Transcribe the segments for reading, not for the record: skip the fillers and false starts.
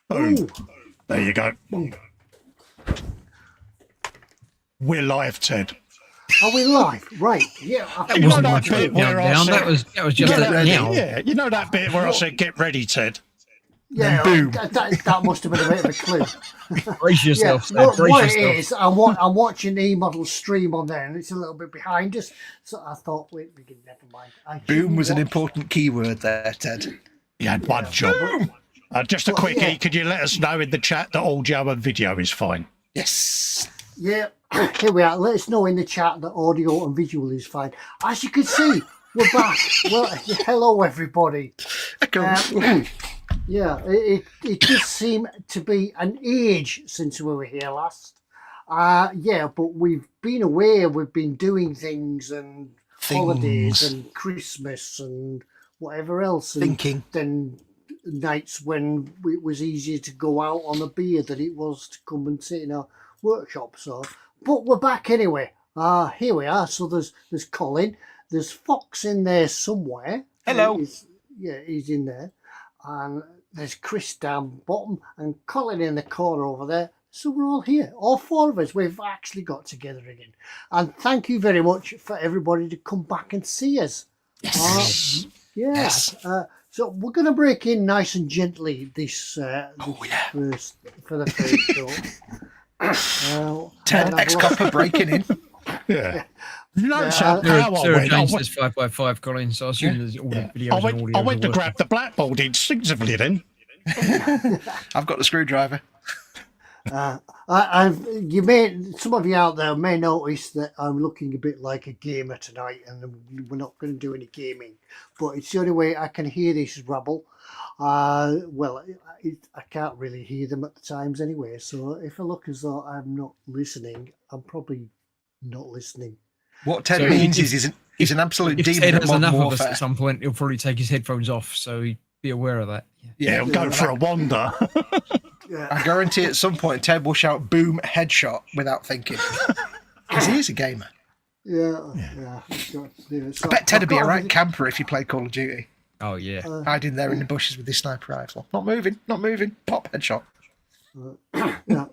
Boom. There you go. We're live, Ted. Are we live? Right. Yeah. That wasn't my bit down. That was just a now. Yeah, you know that bit where I said, "Get ready, Ted." Yeah. Boom. That must have been a bit of a clue. Brace yourself. Yeah. Brace What yourself. it is, I'm watching eModels stream on there, and it's a little bit behind us. So I thought, we can never mind. Boom was an important keyword there, Ted. You had one job. Just a quickie. Could you let us know in the chat that audio and video is fine? Yes. Yeah. Here we are. Let us know in the chat that audio and visual is fine. As you can see, we're back. Well, hello everybody. Yeah, it does seem to be an age since we were here last. Yeah, but we've been away. We've been doing things and holidays and Christmas and whatever else. And Thinking. Then nights when it was easier to go out on a beer than it was to come and sit in a workshop. So, but we're back anyway. Here we are. So there's Colin. There's Fox in there somewhere. Hello. He's in there. And there's Chris down bottom and Colin in the corner over there. So we're all here. All four of us. We've actually got together again. And thank you very much for everybody to come back and see us. Yes. Yes. So we're going to break in nice and gently this first for the first show. Ted ex-copper breaking in. Yeah. You notice how I Sarah went. Jane says 5x5, Colin. So I assume there's all the videos and audio. I went to grab the blackboard instinctively then. I've got the screwdriver. You may, some of you out there may notice that I'm looking a bit like a gamer tonight, and we're not going to do any gaming. But it's the only way I can hear this rabble. Well, I can't really hear them at the times anyway. So if I look as though I'm not listening, I'm probably not listening. What Ted means is he's an absolute if demon Ted at has modern enough warfare. of us at some point, he'll probably take his headphones off. So he'd be aware of that. Yeah, we'll go for a wander. I guarantee at some point Ted will shout "boom" headshot without thinking, because he is a gamer. Yeah. So I bet Ted'd be a right camper if he played Call of Duty. Oh yeah, Hiding there in the bushes with his sniper rifle. Not moving, pop headshot. Yeah.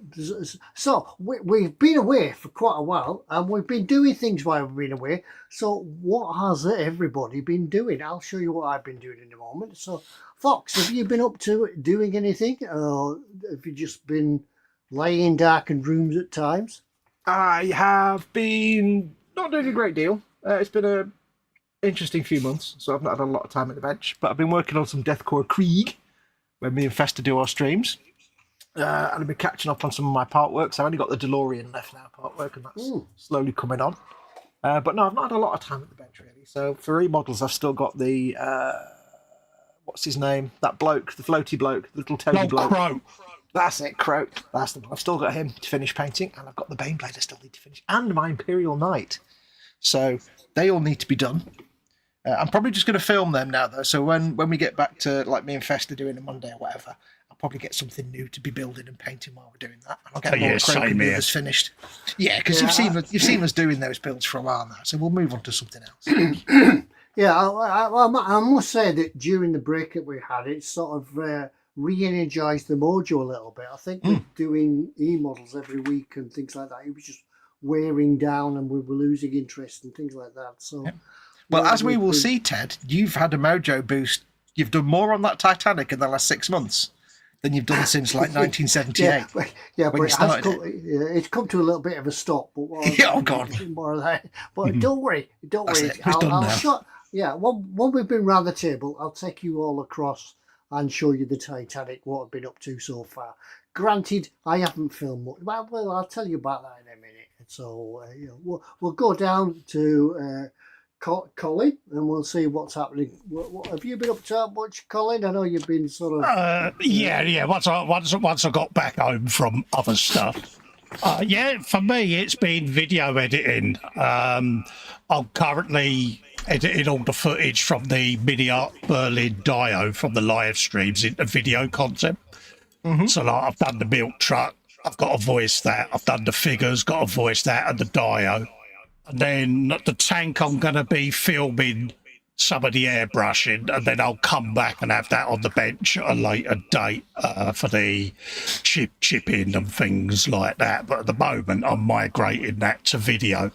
So we've been away for quite a while, and we've been doing things while we've been away. So what has everybody been doing? I'll show you what I've been doing in a moment. So Fox, have you been up to doing anything, or have you just been laying in darkened rooms at times? I have been not doing a great deal. It's been a interesting few months, so I've not had a lot of time at the bench, but I've been working on some Deathcore Krieg when me and Festa do our streams. And I've been catching up on some of my part work, so I've only got the DeLorean left now, part work, and that's slowly coming on. But no, I've not had a lot of time at the bench, really. So for eModels, I've still got the, what's his name? That bloke, the floaty bloke, the little Tony bloke. Crow. That's it, Croak. That's the one. I've still got him to finish painting, and I've got the Baneblade I still need to finish, and my Imperial Knight. So they all need to be done. I'm probably just going to film them now, though. So when we get back to like me and Festa doing a Monday or whatever, I'll probably get something new to be building and painting while we're doing that. And I'll get more Croak and the others finished. Yeah, because you've seen us doing those builds for a while now. So we'll move on to something else. Yeah, I must say that during the break that we had, it sort of re-energized the mojo a little bit. I think we're doing eModels every week and things like that. It was just wearing down and we were losing interest and things like that. So, well, as we will see, Ted, you've had a mojo boost. You've done more on that Titanic in the last 6 months than you've done since like 1978. but it's come to a little bit of a stop. But oh God! More of that. But don't worry. When we've been round the table, I'll take you all across and show you the Titanic, what I've been up to so far. Granted, I haven't filmed much. Well, I'll tell you about that in a minute. So we'll go down to Colin and we'll see what's happening. What have you been up to much, Colin? I know you've been sort of yeah. Once I got back home from other stuff. For me, it's been video editing. I'm currently editing all the footage from the Mini Art Berlin Dio from the live streams into video content. So like, I've done the milk truck, I've got to voice that. I've done the figures, got to voice that, and the Dio. And then the tank, I'm going to be filming some of the airbrushing, and then I'll come back and have that on the bench at a later date for the chipping and things like that. But at the moment, I'm migrating that to video.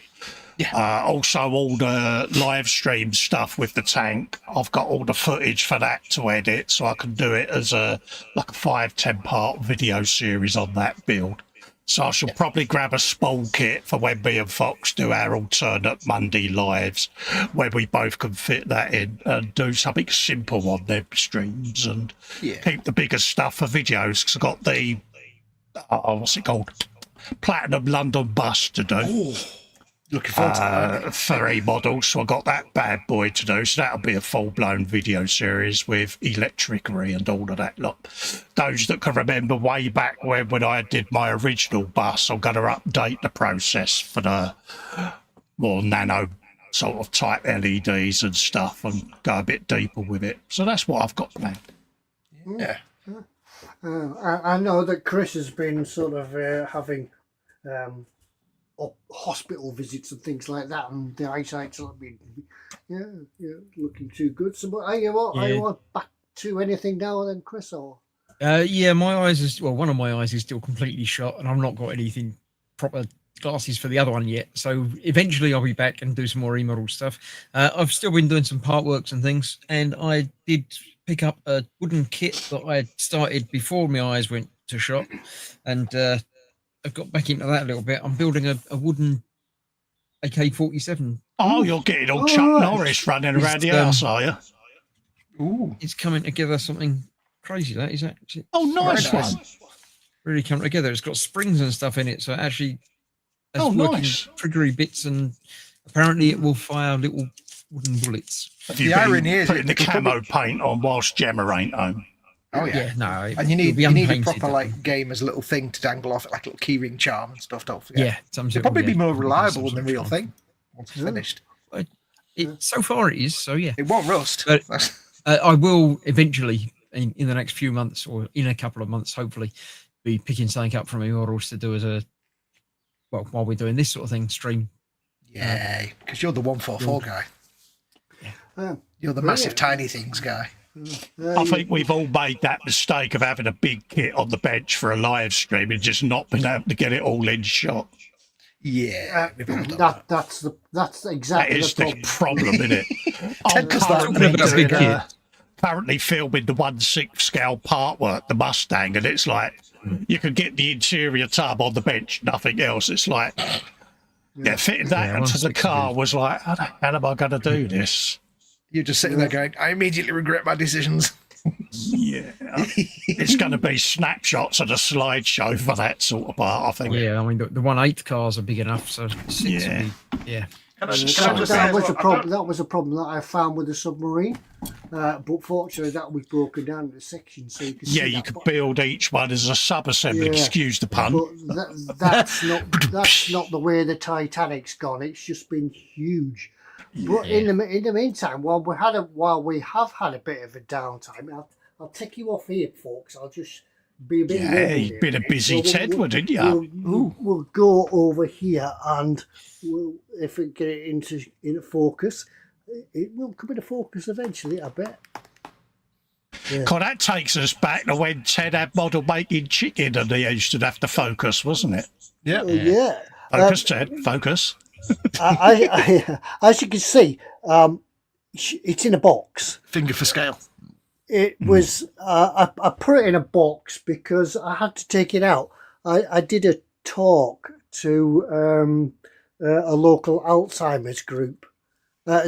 Yeah. Also, all the live stream stuff with the tank, I've got all the footage for that to edit, so I can do it as a 5-10 part video series on that build. So I shall probably grab a small kit for when me and Fox do our alternate Monday lives, where we both can fit that in and do something simple on them streams and keep the bigger stuff for videos. Because I've got the, what's it called? Platinum London bus to do. Ooh. Looking forward to that. For eModels, so I got that bad boy to do. So that'll be a full-blown video series with electricity and all of that lot. Those that can remember way back when I did my original bus, I'm going to update the process for the more nano sort of type LEDs and stuff and go a bit deeper with it. So that's what I've got planned. Yeah. I know that Chris has been sort of having hospital visits and things like that, and the eyesight's not been looking too good. So, are you back to anything now then, Chris? Or my eyes is one of my eyes is still completely shut, and I've not got anything proper glasses for the other one yet. So eventually I'll be back and do some more eModel stuff. I've still been doing some part works and things, and I did pick up a wooden kit that I had started before my eyes went to shot, and I've got back into that a little bit. I'm building a wooden AK-47. Oh, you're getting all Chuck Norris running around the house, are you? Ooh, it's coming together something crazy. That is that. Oh, nice one. Really coming together. It's got springs and stuff in it, so it actually has nice triggery bits, and apparently it will fire little wooden bullets. Have you been putting the camo paint on whilst Gemma ain't home? Oh yeah, no, and you need a proper like gamer's little thing to dangle off it, like a little keyring charm and stuff. Don't forget. Yeah, it'll probably be more reliable than the real thing once it's finished. So far it is. So yeah, it won't rust. But I will eventually, in the next few months or in a couple of months, hopefully, be picking something up from eModels to do as while we're doing this sort of thing, stream. Yeah, because you're the 144 guy. Yeah. You're the massive tiny things guy. I think we've all made that mistake of having a big kit on the bench for a live stream and just not been able to get it all in shot. Yeah, we've all done that's exactly the problem, isn't it? I'm currently filming the 1/6 scale part work, the Mustang, and it's like you can get the interior tub on the bench, nothing else. It's like fitting that into the car was like, how am I going to do this? You're just sitting there going, I immediately regret my decisions. Yeah. It's going to be snapshots of a slideshow for that sort of part, I think. Yeah, I mean, the 1/8 cars are big enough, so 6 yeah. yeah. Can I That, just say that as was well, a problem. That was a problem that I found with the submarine, but fortunately that was broken down into sections, so you could see Yeah, you that. could But, build each one as a sub-assembly. Yeah. Excuse the pun. but that's not the way the Titanic's gone. It's just been huge. But in the meantime, while we have had a bit of a downtime, I'll take you off here, folks. I'll just be a bit. Yeah, you've been a busy Ted, wouldn't you? We'll go over here, and if we get it into focus, it will come into focus eventually, I bet. Yeah. God, that takes us back to when Ted had model making chicken and he used to have to focus, wasn't it? Yeah. Yeah. Focus, Ted, focus. As you can see, it's in a box. Finger for scale. It was. I put it in a box because I had to take it out. I did a talk to a local Alzheimer's group.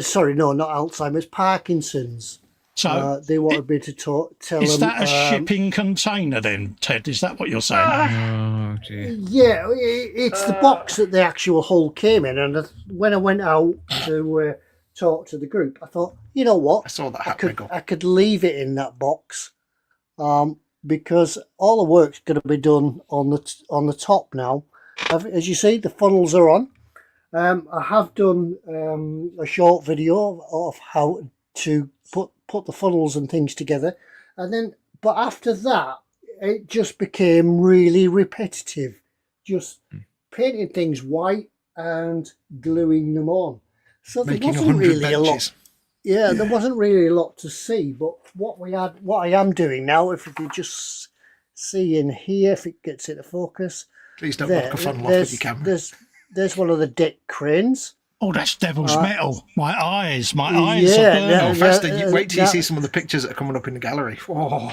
Sorry, no, not Alzheimer's, Parkinson's. So They wanted me to tell them. is that a shipping container then, Ted? Is that what you're saying? Oh dear. Yeah, it's the box that the actual hull came in. And when I went out to talk to the group, I thought, you know what? I saw that hat wriggle. I could leave it in that box because all the work's going to be done on the top now. As you see, the funnels are on. I have done a short video of how to put the funnels and things together, but after that it just became really repetitive, just painting things white and gluing them on. So there Making wasn't 100 really a lot. benches. Yeah, there wasn't really a lot to see, but what I am doing now, if you could just see in here, if it gets into focus. Please don't knock a funnel off with your camera. There's one of the deck cranes. Oh, that's devil's metal. My eyes are burning. yeah, Faster, wait till you see some of the pictures that are coming up in the gallery. Oh.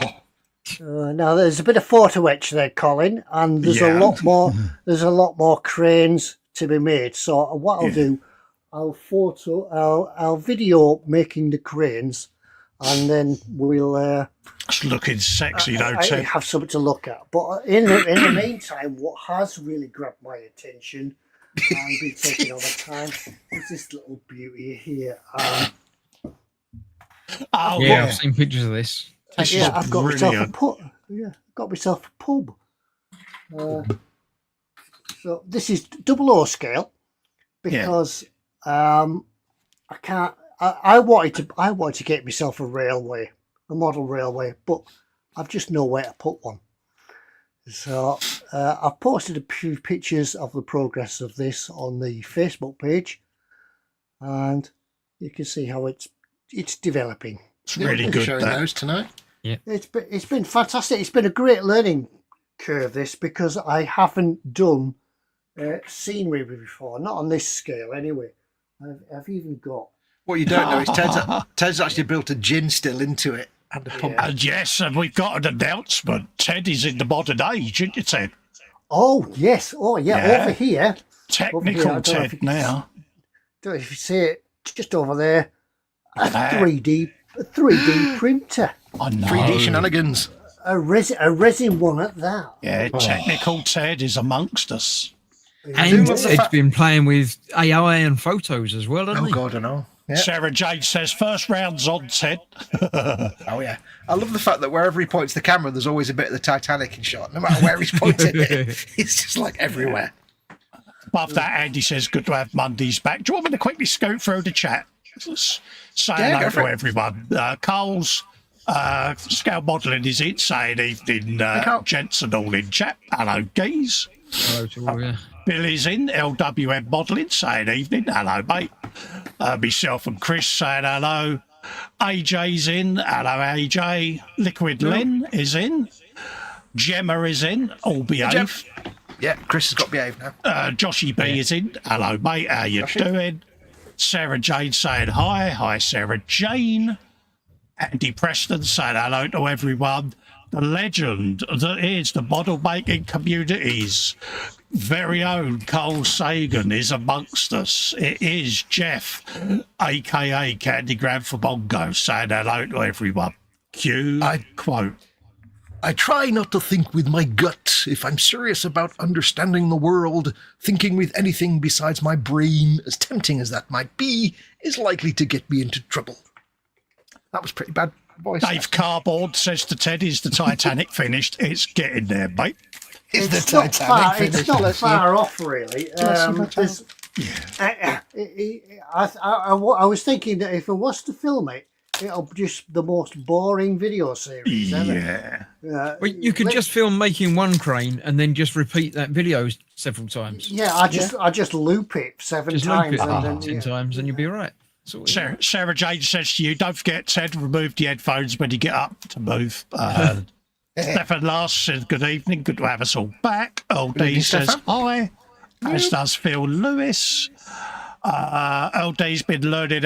Now there's a bit of photo etch there, Colin, and there's Yeah. a lot more. There's a lot more cranes to be made. So what I'll do, I'll video making the cranes, and then we'll It's looking sexy, though, Ted. have something to look at. But in the meantime, what has really grabbed my attention and been taking all the time is this little beauty here. Oh, Yeah, I've seen pictures of this. This Yeah, is I've got myself a brilliant. pub. Yeah, got myself a pub. So this is 00 scale because I can't. I wanted to get myself a model railway, but I've just nowhere to put one. So I've posted a few pictures of the progress of this on the Facebook page, and you can see how it's developing. It's really We'll be good. showing That. those tonight. It's been fantastic. It's been a great learning curve, this, because I haven't done scenery before, not on this scale anyway. I've even got. What you don't know is Ted's actually built a gin still into it and a pump. And yes, and we've got an announcement. Ted is in the modern age, isn't you, Ted? Oh yes, oh yeah, Yeah. over here. I Technical don't know if Ted you can now. Don't know if you see it, just over there. A That. 3D printer, I know. 3D shenanigans. a resin one at that. Yeah, technical Ted is amongst us. And love the Ed's fact- been playing with AI and photos as well, hasn't Oh he? God, I know. Yeah. Sarah Jane says, first round's on, Ted. Oh yeah. I love the fact that wherever he points the camera, there's always a bit of the Titanic in shot. No matter where he's pointing it, it's just like everywhere. Above that, Andy says, good to have Mondays back. Do you want me to quickly scoot through the chat? Say Yeah, hello go to for it. everyone. Cole's scale modelling is in, saying evening, Cole. gents and all in chat. Hello, geese. Hello to all, yeah. Billy's in, LWM modelling, saying evening. Hello, mate. Myself and Chris saying hello. AJ's in. Hello, AJ. Liquid Len is in. Gemma is in. All behave. Yeah, Chris has got behave now. Joshy B is in. Hello, mate. How you doing? Sarah Jane saying hi. Hi, Sarah Jane. Andy Preston saying hello to everyone. The legend that is the model making community's very own Cole Sagan is amongst us. It is Jeff, aka Candygram for Bongo, saying hello to everyone. Cue quote. I try not to think with my gut. If I'm serious about understanding the world, thinking with anything besides my brain, as tempting as that might be, is likely to get me into trouble. That was pretty bad voice. Dave Cardboard says to Ted, is the Titanic finished? It's getting there, mate. Is the It's not Titanic far, finished? it's not Bless you. far off, really. I was thinking that if I was to film it, it'll be just the most boring video series ever. Yeah. Well, you could just film making one crane and then just repeat that video several times. Yeah, I just loop it seven Just times. loop it and then, 10 times and you'll be all right. Sarah Jane says to you, don't forget, Ted, remove the headphones when you get up to move. Stefan Last says, good evening, good to have us all back. LD evening, says, Stefan. hi. As does Phil Lewis. LD's been learning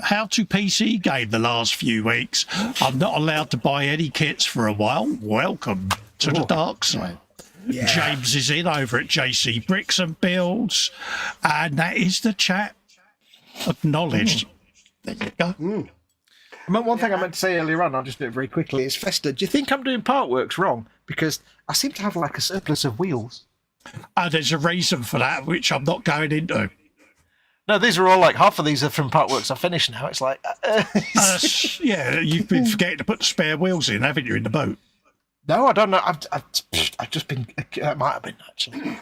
how to PC game the last few weeks. I'm not allowed to buy any kits for a while. Welcome to the dark side. Yeah. James is in over at JC Bricks and Builds, and that is the chat acknowledged. There you go. One thing I meant to say earlier on, I'll just do it very quickly, is Festa, do you think I'm doing part works wrong? Because I seem to have like a surplus of wheels. There's a reason for that, which I'm not going into. No, these are all like, half of these are from part works I finished now. It's like... Yeah, you've been forgetting to put the spare wheels in, haven't you, in the boat? No, I don't know. I've just been... That might have been, actually.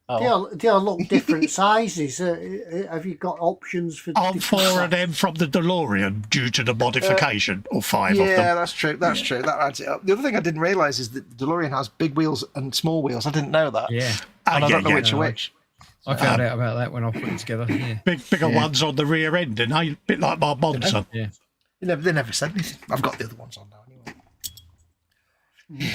They all look different sizes. Have you got options for? Aren't different 4 of them from the DeLorean due to the modification, or 5 of Yeah, them? that's true. That's true. That adds it up. The other thing I didn't realise is that the DeLorean has big wheels and small wheels. I didn't know that. Yeah. And I don't know yeah. which are which. I found out about that when I put it together. Yeah. Bigger ones on the rear end, and a bit like my Monza. Yeah. They never said anything. I've got the other ones on now anyway.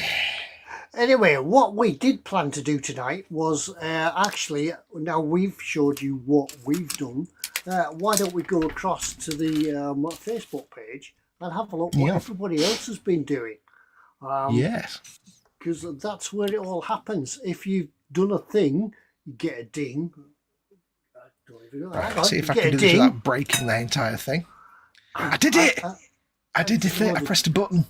Anyway, what we did plan to do tonight was actually, now we've showed you what we've done. Why don't we go across to the Facebook page and have a look what everybody else has been doing? Yes. Because that's where it all happens. If you've done a thing, you get a ding. I don't even know. Hang on, See if you I get can a do this ding. without breaking the entire thing. I did it! I did the thing. I pressed a button.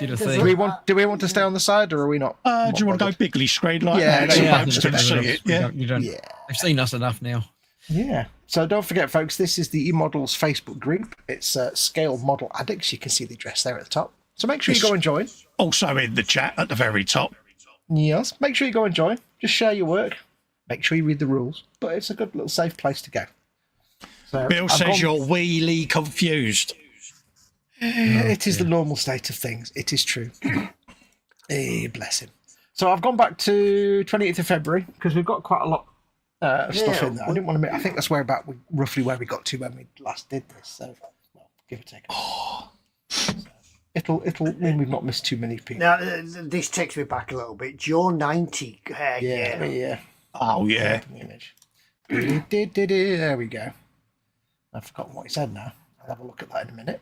Did a There's thing. Do we want to stay on the side, or are we not? Do you want to go bigly screen like Yeah, that? So yeah, folks I can think see that's it. enough. Yeah. You don't. Yeah. They've seen us enough now. Yeah. So don't forget, folks, this is the eModels Facebook group. It's Scale Model Addicts. You can see the address there at the top. So make sure you go and join. Also in the chat at the very top. Yes. Make sure you go and join. Just share your work. Make sure you read the rules. But it's a good little safe place to go. So Bill I've says gone- you're wheelie confused. It is the normal state of things. It is true. Bless him. So I've gone back to 28th of February because we've got quite a lot of stuff in there. I didn't want to. I think that's roughly where we got to when we last did this. So, well, give or take. So it'll mean we've not missed too many people. Now, this takes me back a little bit. Joe 90. Yeah. Oh, yeah. Image. There we go. I've forgotten what he said now. I'll have a look at that in a minute.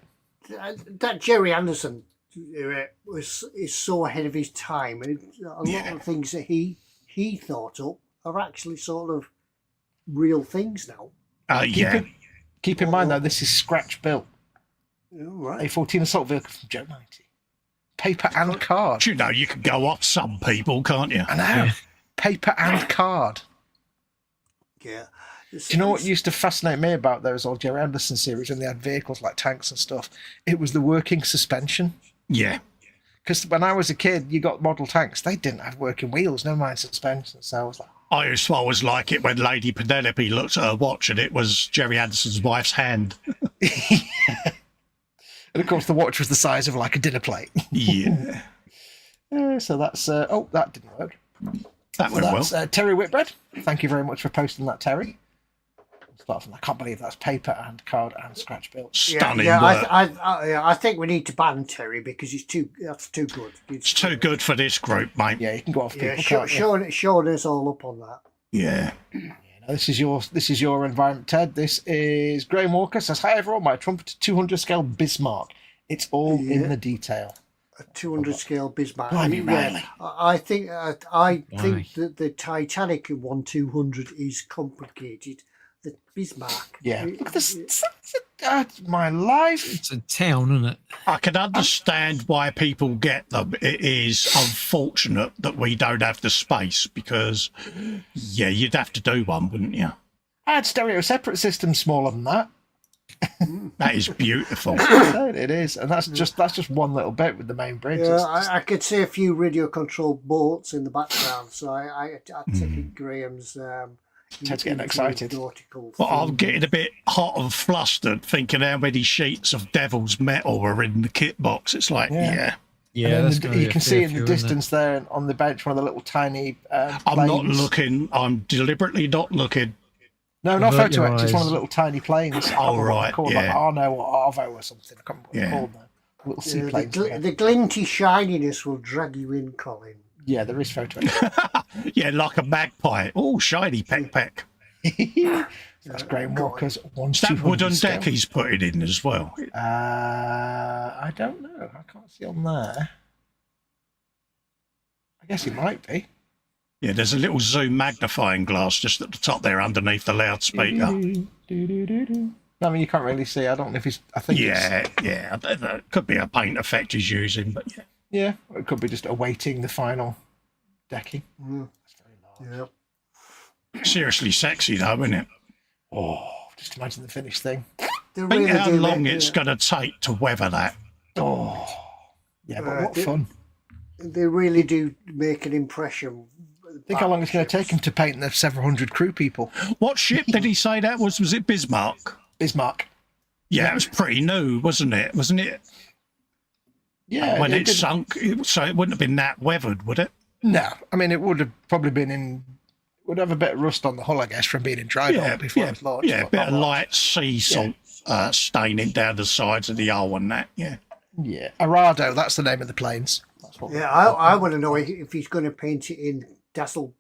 That Jerry Anderson is so ahead of his time, and a lot of things that he thought up are actually sort of real things now. Yeah. Keep in mind though, this is scratch built. All right. A 14 assault vehicle from Joe 90. Paper and card. You know, you can go off some people, can't you? I know. Paper and card. Yeah. Do you know what used to fascinate me about those old Jerry Anderson series when they had vehicles like tanks and stuff? It was the working suspension. Yeah. Because when I was a kid, you got model tanks. They didn't have working wheels, never mind suspension. So I was like, I used to always like it when Lady Penelope looked at her watch and it was Jerry Anderson's wife's hand. and of course the watch was the size of like a dinner plate. Yeah. So that's, oh, that didn't work. That So went well. that's Terry Whitbread. Thank you very much for posting that, Terry. Start from, I can't believe that's paper and card and scratch built. Stunning yeah, work. I think we need to ban Terry because that's too good. It's too good for this group, mate. Yeah, you can go off people. Yeah, can't you? showing us all up on that. Yeah. Now, this is your environment, Ted. This is Graham Walker says, hi everyone, my Trumpeter 200 scale Bismarck. It's all in the detail. A 200 scale Bismarck. Blimey, Riley. I think that the Titanic 1/200 is complicated. the Bismarck. Yeah. Look at this. That's my life. It's a town, isn't it? I can understand why people get them. It is unfortunate that we don't have the space because, yeah, you'd have to do one, wouldn't you? I had stereo separate systems smaller than that. That is beautiful. It is, and that's just one little bit with the main bridge. Yeah, It's just- I could see a few radio controlled boats in the background, so I take Graham's. Ted's getting excited. Nautical But I'm theme. getting a bit hot and flustered thinking how many sheets of Devil's Metal are in the kit box. It's like, Yeah. yeah. And that's then gonna be you a can see fair in the few, isn't it? distance there on the bench one of the little tiny. I'm not planes. looking. I'm deliberately not looking. No, not Avert your photo X. It's one of eyes. the little tiny planes. I can't Oh, remember what they're right, called, yeah. like Arno or Arvo or something. I can't remember what they're Yeah. called now. Little Yeah, seaplanes. the glinty shininess will drag you in, Colin. Yeah, there is photo X. Yeah, like a magpie. Oh, shiny peck peck. That's Graham Walker's one. Is that wooden scale. deck he's putting in as well? I don't know. I can't see on there. I guess it might be. Yeah, there's a little zoom magnifying glass just at the top there underneath the loudspeaker. I mean, you can't really see. I don't know if he's. I think. It's, Yeah. That could be a paint effect he's using, but yeah. yeah. It could be just awaiting the final decking. Mm, That's very large. yeah. Seriously sexy though, isn't it? Oh, just imagine the finished thing. They Think really how do long make- it's going to take to weather that. Oh, yeah, but what fun! They really do make an impression. Think how long it's going to take him to paint the several hundred crew people. What ship did he say that was? Was it Bismarck? Bismarck. Yeah, it was pretty new, wasn't it? Wasn't it? Yeah. When it didn't- sunk, so it wouldn't have been that weathered, would it? No, I mean it would have probably been in. Would have a bit of rust on the hull, I guess, from being in dry dock before it was launched. yeah, a but bit not of much. light sea salt staining down the sides of the hull and that. Yeah. Yeah, Arado. That's the name of the planes. That's what Yeah, I want to know if he's going to paint it in dazzle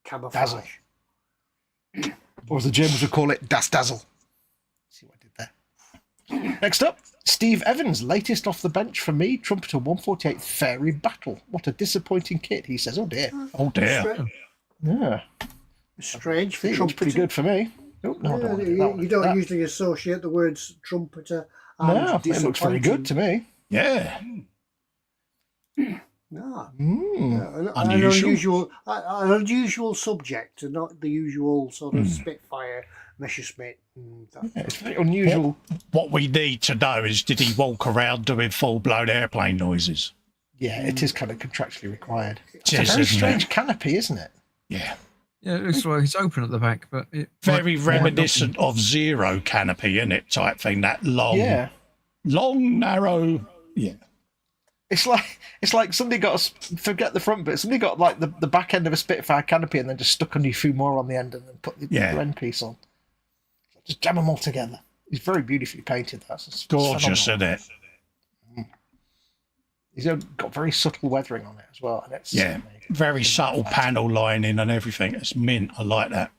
camouflage. Dazzle. Or as the Germans would call it, Das Dazzle. See what I did there. Next up, Steve Evans, latest off the bench for me, Trumpeter 148 Fairy Battle. What a disappointing kit, he says. Oh dear. Oh dear. Yeah, Strange I for think it looks pretty trumpeter. good for me. Oh, no, I don't want to do that one. You don't That- usually associate the words trumpeter and No, it looks very good to me. Yeah. No. Mm. Unusual. An unusual subject, and not the usual sort of Spitfire, Messerschmitt. And that. Yeah, it's very unusual. What we need to know is, did he walk around doing full-blown airplane noises? Yeah, it is kind of contractually required. It's It a is, very isn't it? strange canopy, isn't it? Yeah. Yeah, it looks like it's open at the back, but it Very might not reminiscent of Zero canopy, isn't it? Type thing. That Yeah. long, narrow. Yeah. It's like somebody got forget the front bit. Somebody got like the back end of a Spitfire canopy and then just stuck a few more on the end and then put the end piece on. Just jam them all together. It's very beautifully painted. That's Gorgeous, phenomenal. isn't it? He's got very subtle weathering on it as well, and it's Yeah. Very subtle panel lining and everything. It's mint. I like that.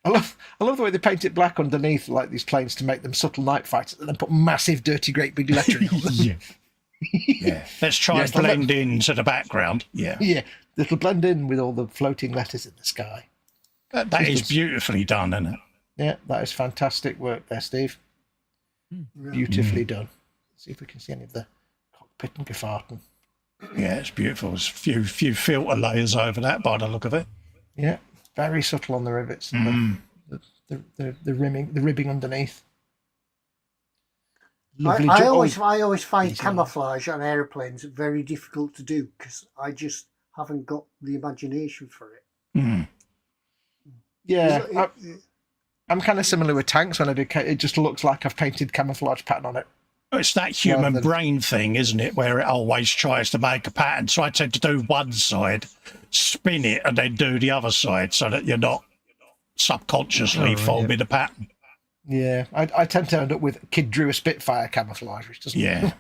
I love the way they paint it black underneath, like these planes, to make them subtle night fighters, and then put massive, dirty, great big lettering on them. Yeah. Yeah. Let's try Yeah, and it's like blend into the background. Yeah. Yeah, it'll blend in with all the floating letters in the sky. That is beautifully done, isn't it? Yeah, that is fantastic work there, Steve. Beautifully done. See if we can see any of the cockpit and Gefahrten. Yeah, it's beautiful. There's a few filter layers over that by the look of it. Yeah, very subtle on the rivets and the ribbing underneath. Lovely I job. always find easy camouflage on aeroplanes very difficult to do because I just haven't got the imagination for it. Mm. Yeah, It- I'm kind of similar with tanks when I do. It just looks like I've painted camouflage pattern on it. It's that human Rather than- brain thing, isn't it? Where it always tries to make a pattern. So I tend to do one side, spin it, and then do the other side so that you're not subconsciously forming a pattern. Yeah, I tend to end up with kid drew a Spitfire camouflage, which doesn't. Yeah.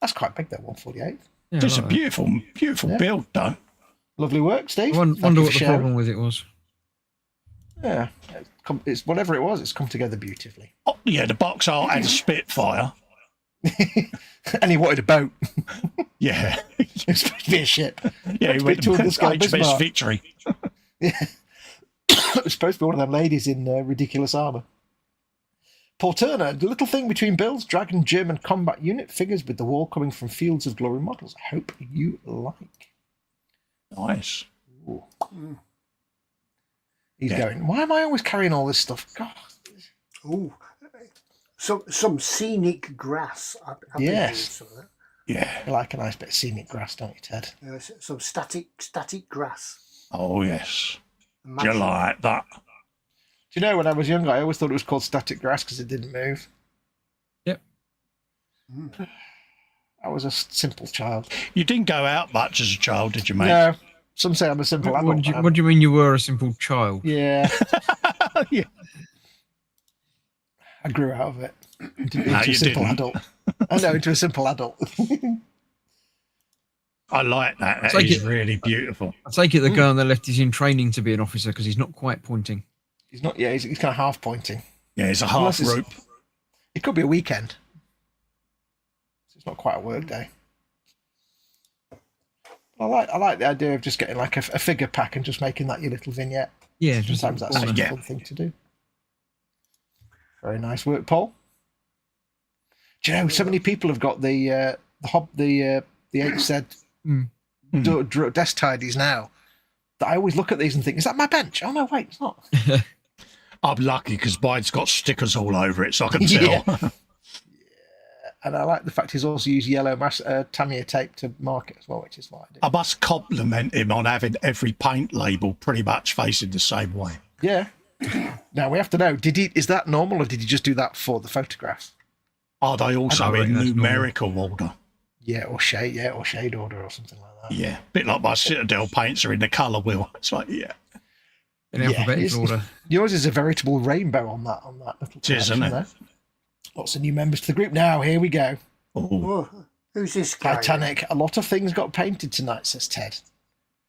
That's quite big, though. 148. Yeah, It's a like that. beautiful build, though. Lovely work, Steve. I wonder Thank you what for the sharing. problem with it was. Yeah, it's whatever it was. It's come together beautifully. Oh, yeah, the box art had a Spitfire. And he wanted a boat. Yeah. It's supposed to be a ship. Yeah, he It's went been to to the sky HMS Bismarck. Victory. It was supposed to be one of them ladies in ridiculous armour. Paul Turner, the little thing between builds, Dragon German combat unit figures with the wall coming from Fields of Glory models. I hope you like. Nice. Ooh. He's going, why am I always carrying all this stuff? God. Ooh. Some scenic grass. I've been doing Yes. some of that. Yeah. You like a nice bit of scenic grass, don't you, Ted? Some static grass. Oh, yes. Do you Imagine- like that? Do you know, when I was younger, I always thought it was called static grass because it didn't move. Yep. I was a simple child. You didn't go out much as a child, did you, mate? No, some say I'm a simple adult. What do you mean you were a simple child? Yeah, Yeah. I grew out of it. Into No, a you simple didn't. adult. I know, into a simple adult. I like that. That Take is it. really beautiful. I take it the guy on the left is in training to be an officer because he's not quite pointing. He's not. Yeah, he's kind of half pointing. Yeah, it's a Unless half it's- rope. It could be a weekend. So it's not quite a work day. I like the idea of just getting like a figure pack and just making that your little vignette. Yeah, just Sometimes that's corner. a Yeah. fun thing to do. Very nice work, Paul. Do you know so many people have got the HZ desk tidies now that I always look at these and think, is that my bench? Oh no, wait, it's not. I'm lucky because mine's got stickers all over it, so I can tell. Yeah. And I like the fact he's also used yellow Tamiya tape to mark it as well, which is what I do. I must compliment him on having every paint label pretty much facing the same way. Yeah. Now we have to know: is that normal, or did he just do that for the photographs? Are they also reckon in that's numerical order? Yeah, or shade order, or something like that. Yeah, bit like my Citadel paints are in the colour wheel. It's like, yeah, In Yeah, alphabetical order. Yours is a veritable rainbow on that little. It is, isn't collection it? there. Lots of new members to the group now. Here we go. oh, Oh, who's this guy? Titanic. A lot of things got painted tonight, says Ted.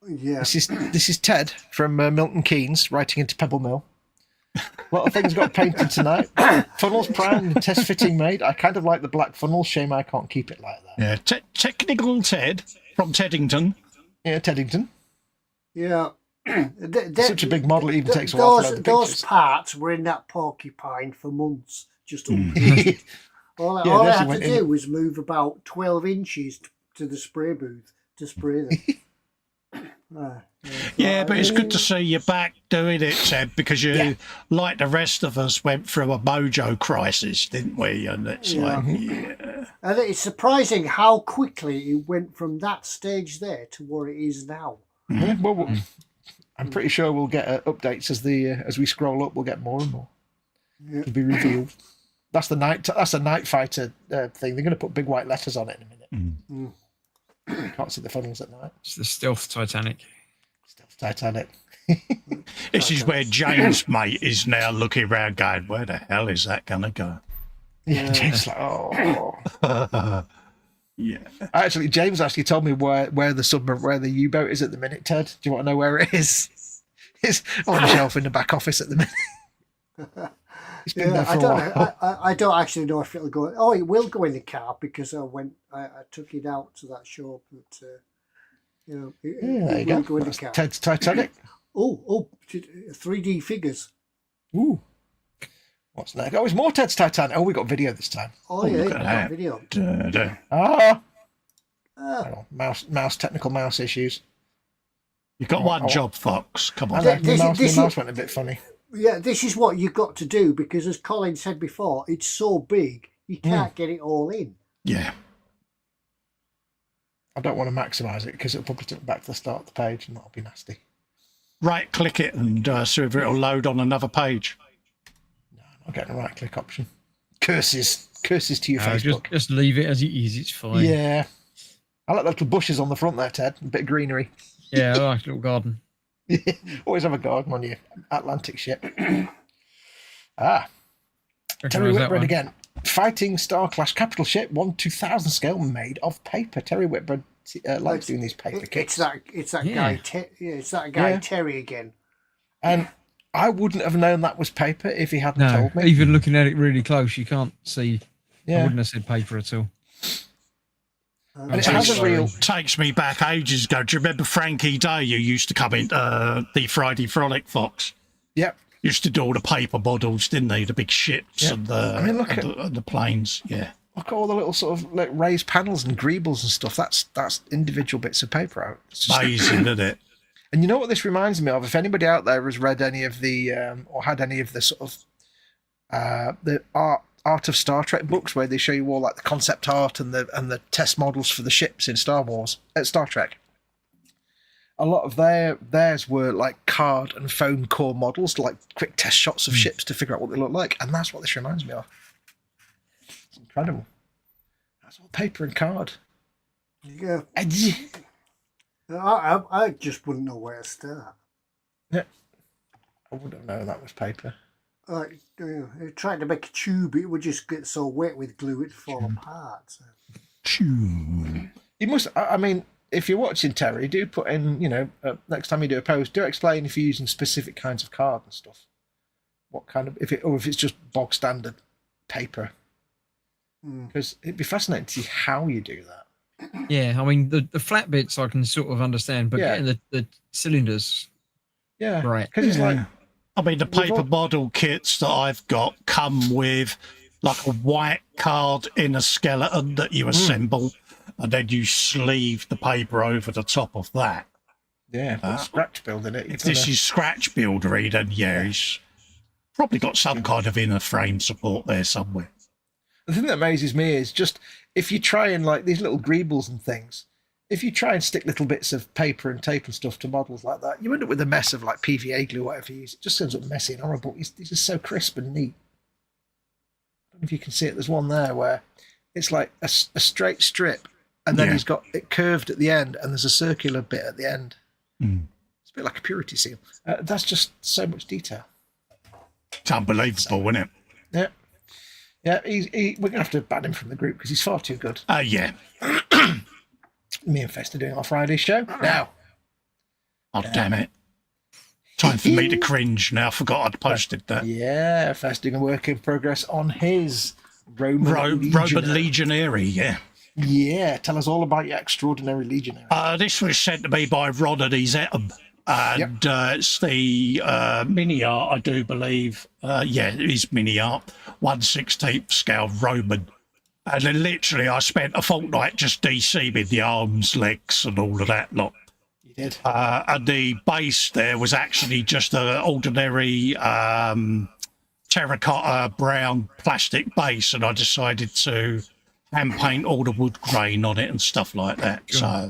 Yeah. This is Ted from Milton Keynes writing into Pebble Mill. A lot of things got painted tonight. Funnels primed and test fitting made. I kind of like the black funnel. Shame I can't keep it like that. yeah. Technical Ted from Teddington. Yeah, Teddington. Yeah. Such a big model, it even takes a while to load the Those pictures. parts were in that porcupine for months. Just all Yeah, I they actually had to went do in- was move about 12 inches to the spray booth to spray them. Yeah, but it's good to see you back doing it, Ted, because you, like the rest of us, went through a mojo crisis, didn't we? And it's like, yeah. And it's surprising how quickly it went from that stage there to what it is now. Yeah, well, I'm pretty sure we'll get updates as we scroll up. We'll get more and more to be revealed. That's the night fighter thing. They're going to put big white letters on it in a minute. Can't see the funnels at night. It's the stealth Titanic. Stealth Titanic. This is where James, mate, is now looking around going, where the hell is that going to go? Yeah, James like, oh. Yeah. James actually told me where the U-boat is at the minute. Ted, do you want to know where it is? It's on the shelf in the back office at the minute. It's been there for I a don't while. know. I don't actually know if it'll go. Oh, it will go in the car because I took it out to that shop. But it There you will go. go in the That's car. Ted's Titanic. Oh, 3D figures. Ooh. What's next? Oh, it's more Ted's Titanic. Oh, we got video this time. Oh, yeah, look at I got that. video. Ah. Ah. Hang on. Technical mouse issues. You've got one job, Fox. Come I on. know, This- the this mouse is- went a bit funny. Yeah, this is what you've got to do because, as Colin said before, it's so big you can't get it all in. Yeah. I don't want to maximise it because it'll probably take me back to the start of the page and that'll be nasty. Right click it and see if it'll load on another page. I'm not getting a right click option. Curses to your Facebook. Just leave it as it is. It's fine. Yeah. I like the little bushes on the front there, Ted. A bit of greenery. Yeah, I like a little garden. Always have a garden on your Atlantic ship. Terry Recognise that Whitbread one. again. Fighting Star Clash capital ship, 1/2000 scale, made of paper. Terry Whitbread likes doing these paper It's kits. that Yeah. guy. It's that guy Yeah. Terry again. And I wouldn't have known that was paper if he hadn't No, told me. even looking at it really close, you can't see. I Yeah. wouldn't have said paper at all. And it has a real... Takes me back ages ago. Do you remember Frankie Day, who used to come in the Friday Frolic, Fox? Yep. Used to do all the paper models, didn't they? The big ships Yeah. and the I mean, look and the planes. Yeah. Look at all the little sort of like raised panels and greebles and stuff. That's individual bits of paper out. It's just Amazing, isn't it? And you know what this reminds me of? If anybody out there has read any of the or had any of the sort of the art of Star Trek books where they show you all like the concept art and the test models for the ships in Star Trek. A lot of theirs were like card and foam core models, like quick test shots of ships to figure out what they look like, and that's what this reminds me of. It's incredible. That's all paper and card. Yeah. I just wouldn't know where to start. Yeah. I wouldn't have known that was paper. Like, trying to make a tube, it would just get so wet with glue it'd fall apart. So. Phew. You must. I mean, if you're watching Terry, do put in. Next time you do a post, do explain if you're using specific kinds of card and stuff. What kind of if it's just bog standard paper. Because it'd be fascinating to see how you do that. Yeah, I mean the flat bits I can sort of understand, but Yeah. getting the cylinders, Yeah, right? Because it's like I mean, the paper model kits that I've got come with like a white card in a skeleton that you assemble, and then you sleeve the paper over the top of that. scratch building it. If this is scratch buildery, then yeah, he's probably got some kind of inner frame support there somewhere. The thing that amazes me is just if you try and like these little greebles and things, if you try and stick little bits of paper and tape and stuff to models like that, you end up with a mess of like PVA glue, whatever you use. It just ends up messy and horrible. These are so crisp and neat. I don't know if you can see it. There's one there where it's like a straight strip, and then he's got it curved at the end, and there's a circular bit at the end. It's a bit like a purity seal. That's just so much detail. It's unbelievable, isn't it? Yeah. Yeah, we're going to have to ban him from the group because he's far too good. Yeah. Me and Fest are doing our Friday show now. Oh, damn it. Time for me to cringe now. I forgot I'd posted that. Yeah, Fest doing a work in progress on his Roman Legionary, yeah. Yeah, tell us all about your extraordinary Legionary. This was sent to me by Ron and his Etam. And it's the mini art, I do believe. It is mini art, 1/16 scale Roman. And then literally I spent a fortnight just deceiving the arms, legs and all of that lot. You did. And the base there was actually just an ordinary terracotta brown plastic base, and I decided to hand paint all the wood grain on it and stuff like that. So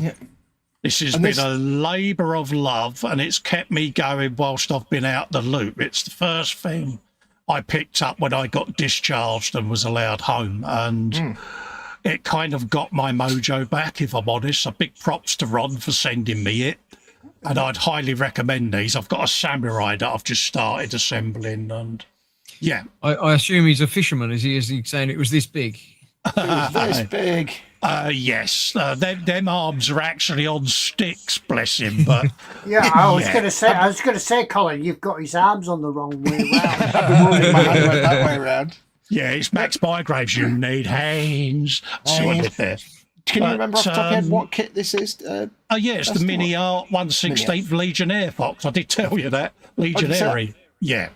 this has been a labour of love, and it's kept me going whilst I've been out the loop. It's the first thing I picked up when I got discharged and was allowed home, and it kind of got my mojo back, if I'm honest. So big props to Ron for sending me it, and I'd highly recommend these. I've got a samurai that I've just started assembling, and I assume he's a fisherman. Is he saying it was this big? It was this big. Yes, them arms are actually on sticks, bless him. But I was going to say, Colin, you've got his arms on the wrong way round. My hand went that way around. yeah, it's Max Bygraves. You need hands. See what I did there. Can you remember off the top of your head what kit this is? It's the mini art 1/16 Legionnaire Fox. I did tell you that Legionary. Yeah.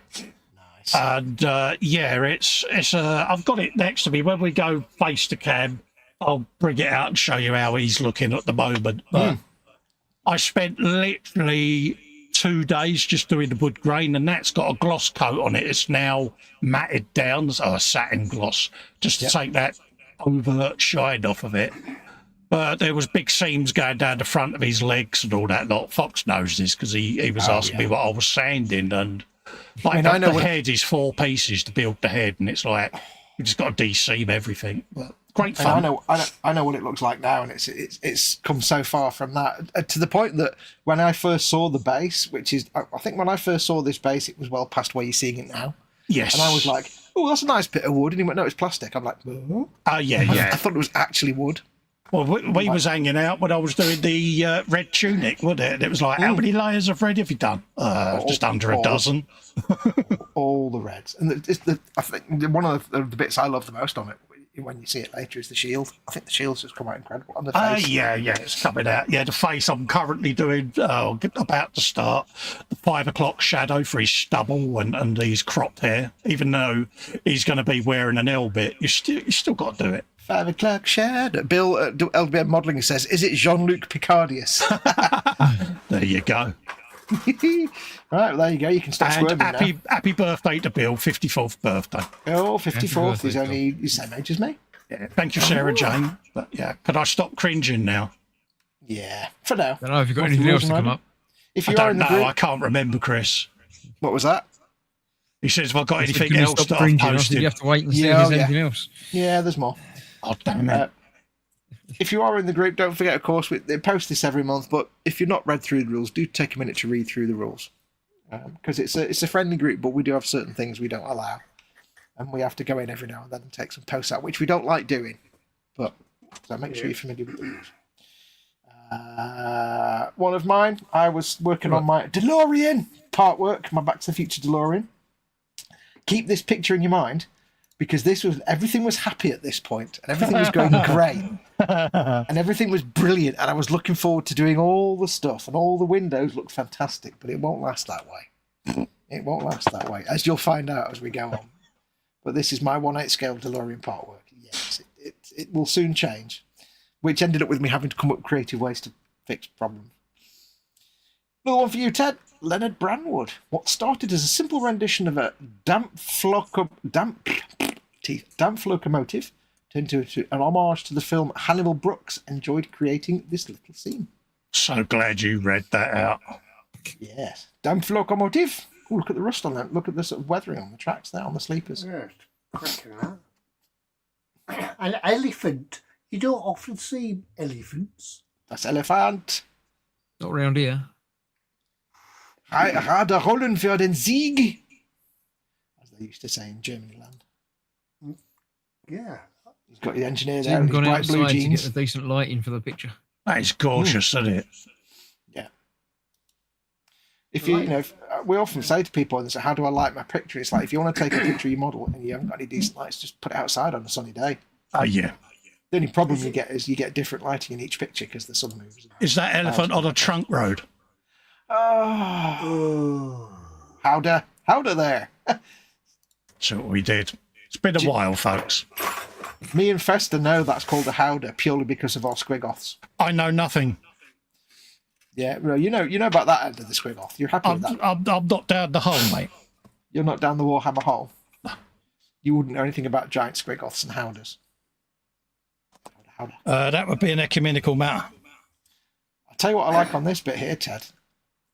And it's I've got it next to me. When we go face to cam, I'll bring it out and show you how he's looking at the moment. But I spent literally 2 days just doing the wood grain, and that's got a gloss coat on it. It's now matted down, so a satin gloss, just to take that overt shine off of it. But there was big seams going down the front of his legs and all that lot. Fox knows this because he was asking me what I was sanding, and like I know the head is 4 pieces to build the head, and it's like you just got to de-seam everything. But great fun. I know what it looks like now, and it's come so far from that to the point that when I first saw the base, which is I think when I first saw this base, it was well past where you're seeing it now. Yes, and I was like, "Oh, that's a nice bit of wood," and he went, "No, it's plastic." I'm like, "Oh, yeah." I thought it was actually wood. Well, we was hanging out when I was doing the red tunic, wasn't it? And it was like, how many layers of red have you done? Just under a dozen. All the reds, and I think one of the bits I love the most on it when you see it later, is the shield. I think the shield's just come out incredible on the face. Yeah, it's coming out. Yeah, the face I'm currently doing, about to start, the 5 o'clock shadow for his stubble and his cropped hair. Even though he's going to be wearing an L bit, you still got to do it. 5 o'clock shadow. Bill LBM Modelling says, is it Jean-Luc Picardius? There you go. Right, well, there you go. You can start And squirming now. happy birthday to Bill, 54th birthday. Oh, 54th. birthday, He's only the same age as me. Yeah, thank you, Sarah Jane. But yeah, could I stop cringing now? Yeah, for now. I don't know if you've got What's anything the else to rules, come Randy? up. If I you are don't in the know. group, I can't remember, Chris. what was that? He says, have I got I said, anything can you else stop that I've cringing? I said, posted? you have to wait and see Yeah, if there's yeah. anything else. Yeah, there's more. Oh, damn it. If you are in the group, don't forget, of course, they post this every month, but if you're not read through the rules, do take a minute to read through the rules. Because it's a friendly group, but we do have certain things we don't allow. And we have to go in every now and then and take some posts out, which we don't like doing. But so make sure you're familiar with the rules. One of mine, I was working on my DeLorean part work, my Back to the Future DeLorean. Keep this picture in your mind, because everything was happy at this point, and everything was going great, and everything was brilliant, and I was looking forward to doing all the stuff, and all the windows looked fantastic, but it won't last that way. It won't last that way, as you'll find out as we go on. But this is my 1/8 scale DeLorean part work. Yes, it will soon change, which ended up with me having to come up with creative ways to fix problems. Another one for you, Ted. Leonard Branwood. What started as a simple rendition of a damp locomotive turned into an homage to the film Hannibal Brooks enjoyed creating this little scene. So glad you read that out. Yes. Damp locomotive. Oh, look at the rust on that. Look at the sort of weathering on the tracks there, on the sleepers. Yeah, cracking that. An elephant. You don't often see elephants. That's elephant. Not around here. Radar rollen für den Sieg, as they used to say in Germany land. Yeah. He's got the engineer He's there in even his gone bright blue outside to jeans. get a decent lighting for the picture. That is gorgeous, isn't it? Yeah. If you, we often say to people, they say, how do I light my picture? It's like, if you want to take a picture of your model and you haven't got any decent lights, just put it outside on a sunny day. Oh, yeah. The only problem you get is you get different lighting in each picture because the sun moves. Is that elephant on a trunk road? Oh, howder there. That's what we did. It's been a while, folks. Me and Fester know that's called a howder purely because of our squigoths. I know nothing. Yeah, well, you know about that end of the squigoth. You're happy with that? I'm not down the hole, mate. You're not down the Warhammer hole. You wouldn't know anything about giant squigoths and howders. Howder. That would be an ecumenical matter. I'll tell you what I like on this bit here, Ted.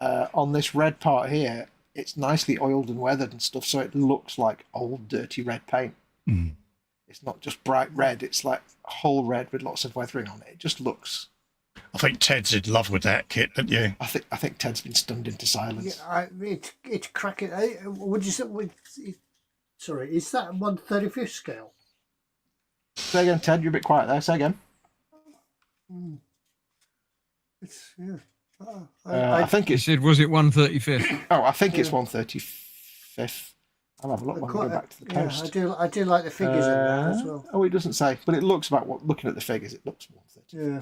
On this red part here, it's nicely oiled and weathered and stuff, so it looks like old, dirty red paint. Mm. It's not just bright red, it's like whole red with lots of weathering on it. It just looks... I think Ted's in love with that kit, don't you? I think Ted's been stunned into silence. Yeah, it's cracking. Would you say? Sorry, is that 1/35th scale? Say again, Ted, you're a bit quiet there. Say again. It's, yeah. I think He it's... said, was it 135th? Oh, I think it's 1/35th. I'll have a look when we go back to the post. I do like the figures in that as well. Oh, it doesn't say, but it looks about what. Looking at the figures, it looks 1/35. Yeah.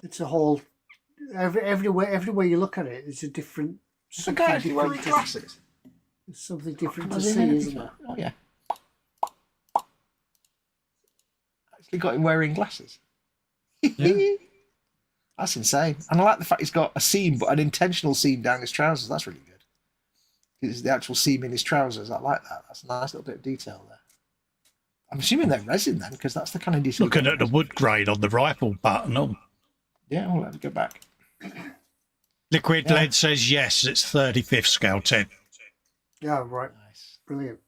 It's a whole. Everywhere you look at it, it's a different. The guy actually wearing glasses. It's something different to Was see, he in isn't it? Oh yeah. Actually got him wearing glasses. Yeah. That's insane. And I like the fact he's got a seam, but an intentional seam down his trousers. That's really good. It's the actual seam in his trousers. I like that. That's a nice little bit of detail there. I'm assuming they're resin then, because that's the kind of detail. Looking at the wood grain on the rifle button. Oh. Yeah, well, let me go back. Liquid Lead says yes, it's 35th scale, Ted. Yeah, right. Nice. Brilliant.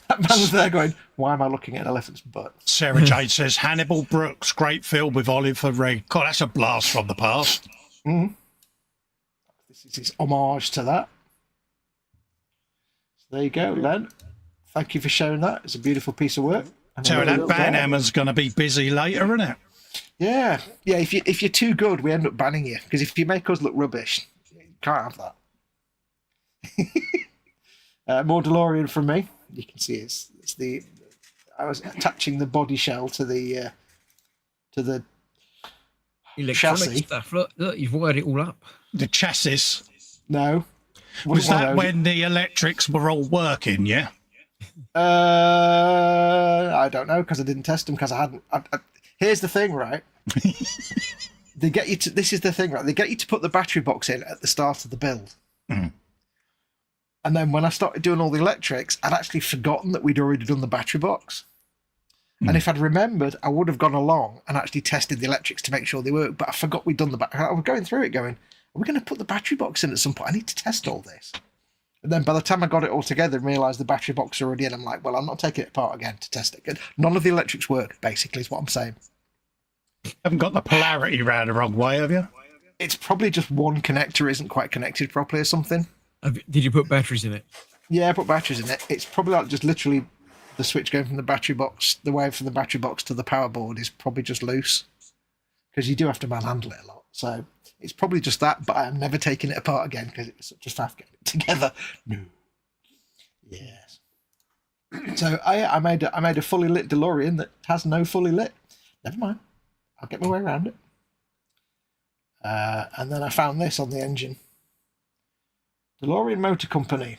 That man's there going, why am I looking at an elephant's butt? Sarah Jane says Hannibal Brooks, great film with Oliver Reed. God, that's a blast from the past. Mm-hmm. This is his homage to that. So there you go, Len. Thank you for sharing that. It's a beautiful piece of work. And So a that little Banhammer's going to be busy later, isn't it? Yeah. If you're too good, we end up banning you, because if you make us look rubbish, you can't have that. More DeLorean from me. You can see it's I was attaching the body shell to the Electronic chassis. stuff. Look, you've wired it all up. The chassis. No. Was One of that those. when the electrics were all working, yeah? I don't know, because I didn't test them, because I hadn't. Here's the thing, right? They get you to. This is the thing, right? They get you to put the battery box in at the start of the build. Mm. And then when I started doing all the electrics, I'd actually forgotten that we'd already done the battery box. And if I'd remembered, I would have gone along and actually tested the electrics to make sure they work. But I forgot we'd done the battery. I was going through it going, are we going to put the battery box in at some point? I need to test all this. And then by the time I got it all together and realised the battery box was already in, I'm like, well, I'm not taking it apart again to test it. None of the electrics work, basically, is what I'm saying. Haven't got the polarity round the wrong way, have you? It's probably just one connector isn't quite connected properly or something. Did you put batteries in it? Yeah, I put batteries in it. It's probably like just literally the switch going from the battery box, the wire from the battery box to the power board is probably just loose, because you do have to manhandle it a lot. So it's probably just that, but I am never taking it apart again because it's such a faff getting it together. No. Yes. So I made a fully lit DeLorean that has no fully lit. Never mind. I'll get my way around it. And then I found this on the engine. DeLorean Motor Company.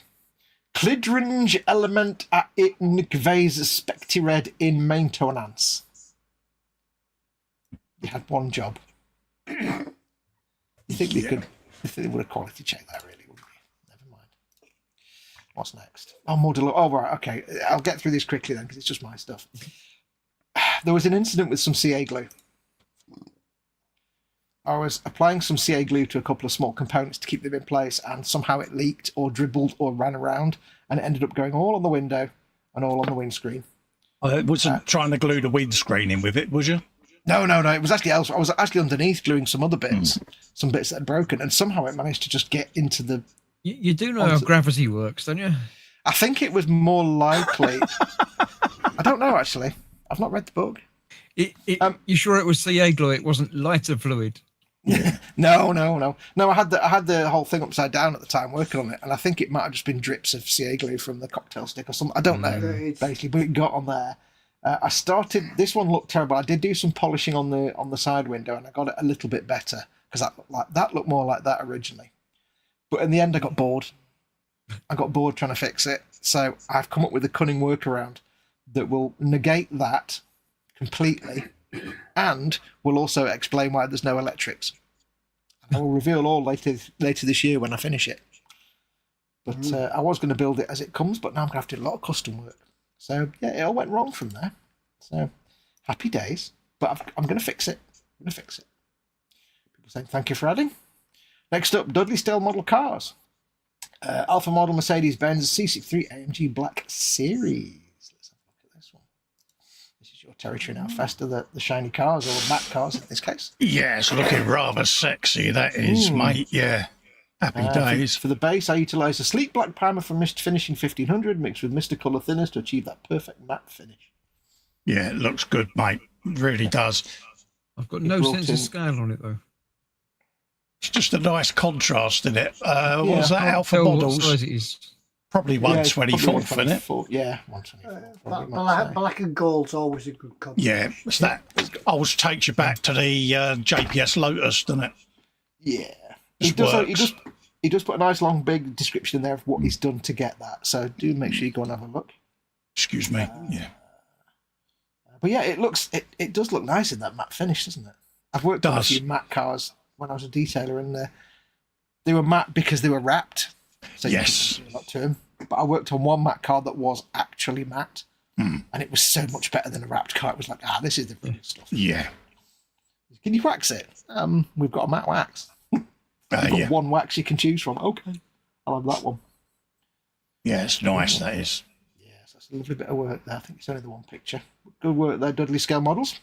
Clidrange element a Nikvase Spectired in maintenance. You had one job. You think they could? You think they would have quality checked that, really, wouldn't you? Never mind. What's next? Oh, more DeLorean. Oh, right. Okay. I'll get through this quickly then, because it's just my stuff. There was an incident with some CA glue. I was applying some CA glue to a couple of small components to keep them in place, and somehow it leaked or dribbled or ran around, and it ended up going all on the window and all on the windscreen. I wasn't trying to glue the windscreen in with it, was you? No. It was actually else. I was actually underneath gluing some other bits, some bits that had broken, and somehow it managed to just get into the. You do know how gravity works, don't you? I think it was more likely. I don't know, actually. I've not read the book. You sure it was CA glue? It wasn't lighter fluid. No. I had the whole thing upside down at the time working on it, and I think it might have just been drips of CA glue from the cocktail stick or something. I don't know, basically, but it got on there. I started. This one looked terrible. I did do some polishing on the side window, and I got it a little bit better because that looked more like that originally. But in the end, I got bored. I got bored trying to fix it, so I've come up with a cunning workaround that will negate that completely. And will also explain why there's no electrics. I will reveal all later this year when I finish it. But I was going to build it as it comes, but now I'm going to have to do a lot of custom work. So yeah, it all went wrong from there. So happy days. But I'm going to fix it. People saying thank you for adding. Next up, Dudley Stale model cars. Alpha model Mercedes-Benz C63 AMG Black Series. Your territory now, faster the shiny cars, or matte cars in this case. Yeah, it's looking rather sexy, that is, mate. Yeah. Happy days. For the base, I utilised a sleek black primer from Mr. Finishing 1500 mixed with Mr. Colour thinners to achieve that perfect matte finish. Yeah, it looks good, mate. It really does. I've got no sense of scale on it, though. It's just a nice contrast in it. What was that? Alpha Tell models? what size it is. Probably 124th, isn't it? Yeah, 124. Black and gold's always a good contrast. Yeah, it's that. Always takes you back to the JPS Lotus, doesn't it? Yeah. Just He does put a nice long big description in there of what he's done to get that. So do make sure you go and have a look. Excuse me. Yeah. But yeah, it does look nice in that matte finish, doesn't it? I've worked on a few matte cars when I was a detailer, and they were matte because they were wrapped. So yes. You can do a lot to them. But I worked on one matte car that was actually matte, and it was so much better than a wrapped car. It was like, this is the real stuff. Yeah. Can you wax it? We've got a matte wax. We've got one wax you can choose from. Okay, I'll have that one. Yeah, it's nice, that is. Yes, that's a lovely bit of work there. I think it's only the one picture. Good work there, Dudley Scale Models.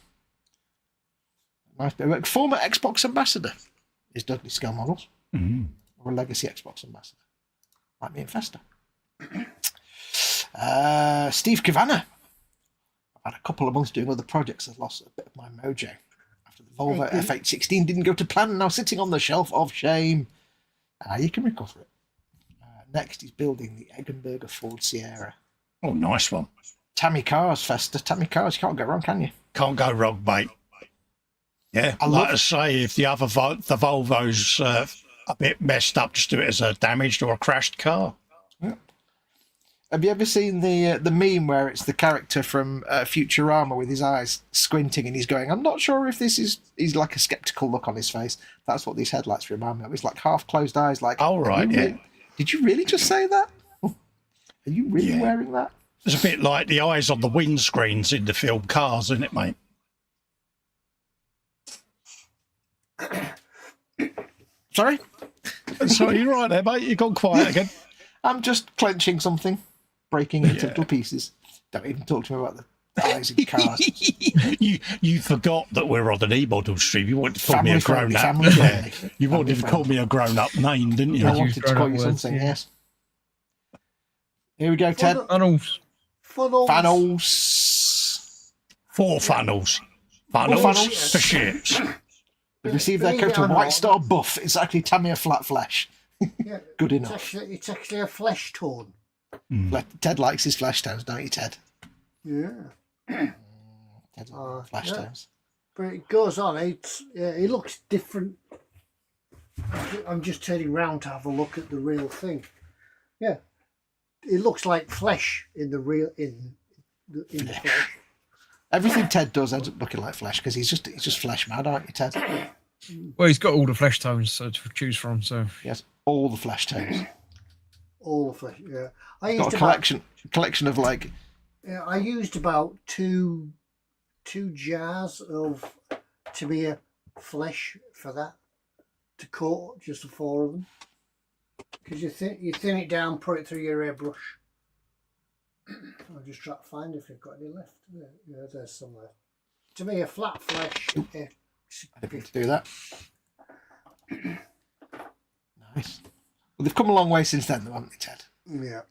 Nice bit of work. Former Xbox ambassador is Dudley Scale Models, or a legacy Xbox ambassador, like me and Fester. Steve Cavanagh. I've had a couple of months doing other projects. I've lost a bit of my mojo after the Volvo F816 didn't go to plan. Now sitting on the shelf of shame. You can recover it. Next, he's building the Eggenberger Ford Sierra. Oh, nice one. Tammy cars, Fester. Tammy cars. You can't go wrong, can you? Can't go wrong, mate. Yeah, I like love- I say, if the other the Volvo's a bit messed up, just do it as a damaged or a crashed car. Have you ever seen the meme where it's the character from Futurama with his eyes squinting and he's going, I'm not sure if this is... He's like a sceptical look on his face. That's what these headlights remind me of. It's like half-closed eyes like... Oh, right, yeah. Did you really just say that? Are you really wearing that? It's a bit like the eyes on the windscreens in the film Cars, isn't it, mate? Sorry? Sorry, you're right there, mate. You've gone quiet again. I'm just clenching something, breaking into little pieces. Don't even talk to me about the eyes in cars. you forgot that we're on an eModels stream. You wanted to call me a Family grown-up. friendly, family Yeah. friendly. You wanted to Family call me a grown-up name, didn't you? I Use wanted to call grown-up you words, something, yeah. yes. Here we go, Ted. Funnels. Funnels. Funnels. 4 funnels. Funnels, funnels. for ships. They received their Believe it coat of or White not, Star buff. It's actually Tamiya flat flesh. Yeah, Good it's enough. actually a flesh tone. Ted likes his flesh tones, don't you, Ted? Yeah. Ted likes flesh yeah. tones. But it goes on. It looks different. I'm just turning round to have a look at the real thing. Yeah, it looks like flesh in the real in the flesh. Everything Ted does ends up looking like flesh because he's just flesh mad, aren't you, Ted? Well, he's got all the flesh tones to choose from, so Yes, all the flesh tones. All the flesh. Yeah, I Got used a collection of like I used about two jars of Tamiya flesh for that to coat just the 4 of them. Because you thin it down, put it through your airbrush. I'll just try to find if you've got any left. Yeah, there's some left. Tamiya flat flesh. I didn't mean to do that. Nice. Well, they've come a long way since then, though, haven't they, Ted? Yeah.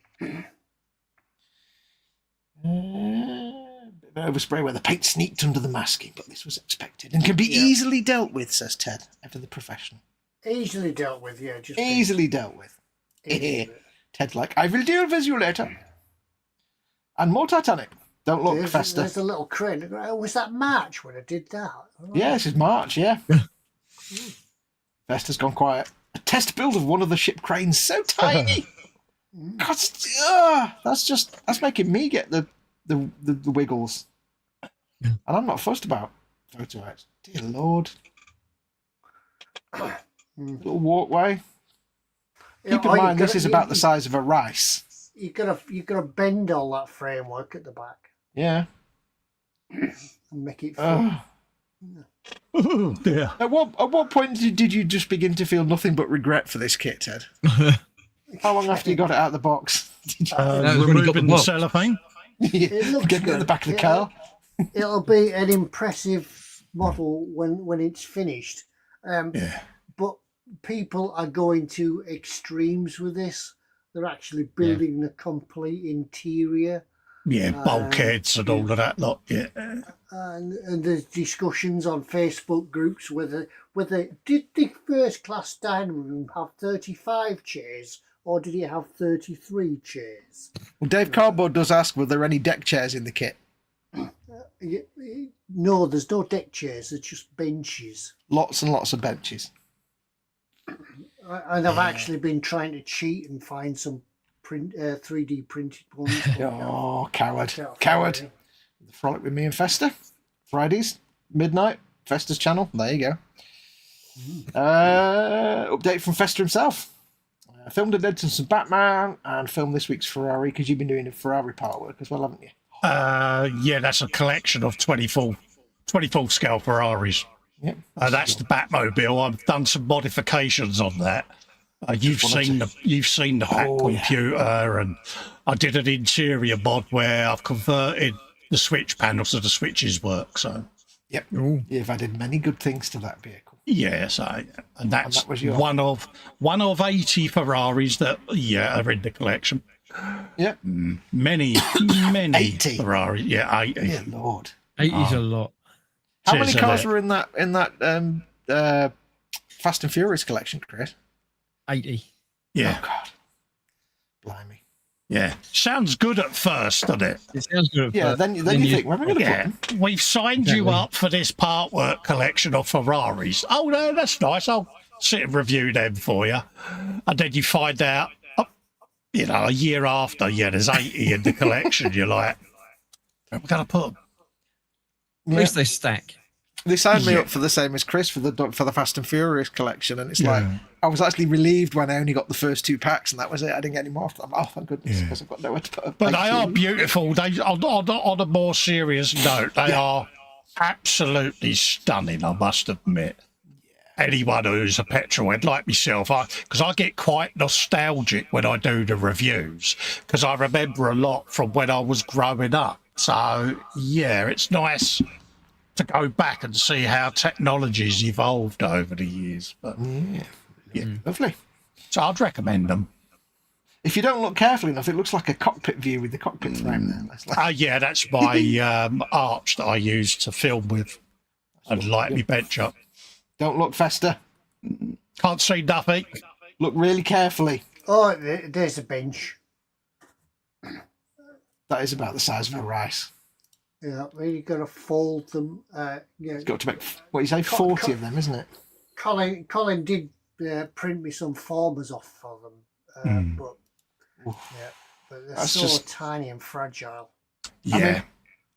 Bit of overspray where the paint sneaked under the masking, but this was expected and can be easily dealt with, says Ted, after the professional. Easily dealt with, yeah. Just Easily dealt with. Ted, like, I will deal with you later. And more Titanic. Don't look, Fester. There's a little crane. Oh, was that March when I did that? Oh, Yeah, this is March, yeah. Fester's gone quiet. A test build of one of the ship cranes, so tiny. God, that's making me get the wiggles. And I'm not fussed about photo outs. Dear Lord. Little walkway. Keep in mind, this is about the size of a rice. You gotta bend all that framework at the back Yeah. and make it fit. Oh, dear. At what point did you just begin to feel nothing but regret for this kit, Ted? How long after you got it out of the box did you That was when he got removing the the box. cellophane. It looks get it in the good. back of the car? It'll be an impressive model when it's finished. Yeah. But people are going to extremes with this. They're actually building the complete interior. Yeah, bulkheads and all of that lot. Yeah. And there's discussions on Facebook groups whether did the first class dining room have 35 chairs or did it have 33 chairs? Well, Dave Cardboard does ask, were there any deck chairs in the kit? No, there's no deck chairs. There's just benches. Lots and lots of benches. And I've actually been trying to cheat and find some 3D printed ones. Oh, coward. Can't find Coward. any. The Frolic with me and Fester. Fridays, midnight, Fester's channel. There you go. Update from Fester himself. Filmed and edited some Batman and filmed this week's Ferrari because you've been doing the Ferrari part work as well, haven't you? Yeah, that's a collection of 24 scale Ferraris. Yep. That's the Batmobile. I've done some modifications on that. You've seen the back computer, and I did an interior mod where I've converted the switch panels so the switches work. So Yep. Ooh. You've added many good things to that vehicle. yes, and that's that was your- one of 80 Ferraris that are in the collection. Yep. Many 80. Ferraris. Yeah, 80. Dear Lord. 80's a lot. How many Cheers, cars Elliot. were in that Fast and Furious collection, Chris? 80. Yeah. Oh God. Blimey. Yeah, sounds good at first, doesn't it? It sounds good. Yeah, but then you think, where am I going to Yeah, put them? we've signed you Exactly. up for this part work collection of Ferraris. Oh no, that's nice. I'll sit and review them for you. And then you find out, you know, a year after, yeah, there's 80 in the collection. You're like, where am I going to put them? At least they stack. They signed me Yeah. up for the same as Chris for the Fast and Furious collection, and it's like I was actually relieved when I only got the first 2 packs, and that was it. I didn't get any more. I'm oh, thank goodness, because I've got nowhere to put them. But they are beautiful. They, on a more serious note, they are absolutely stunning, I must admit. Anyone who's a petrolhead like myself, because I get quite nostalgic when I do the reviews, because I remember a lot from when I was growing up. So, yeah, it's nice to go back and see how technology's evolved over the years. But Yeah, lovely. so I'd recommend them. If you don't look carefully enough, it looks like a cockpit view with the cockpit frame there. That's like, Yeah, that's my arch that I use to film with and light me bench up. don't look Fester. Can't see nothing. Look really carefully. Oh, there's a bench. That is about the size of a rice. Yeah, really got to fold them. Yeah, It's got to make, what you say, 40 of them, isn't it? Colin did print me some formers off for them, but they're That's so just- tiny and fragile. Yeah.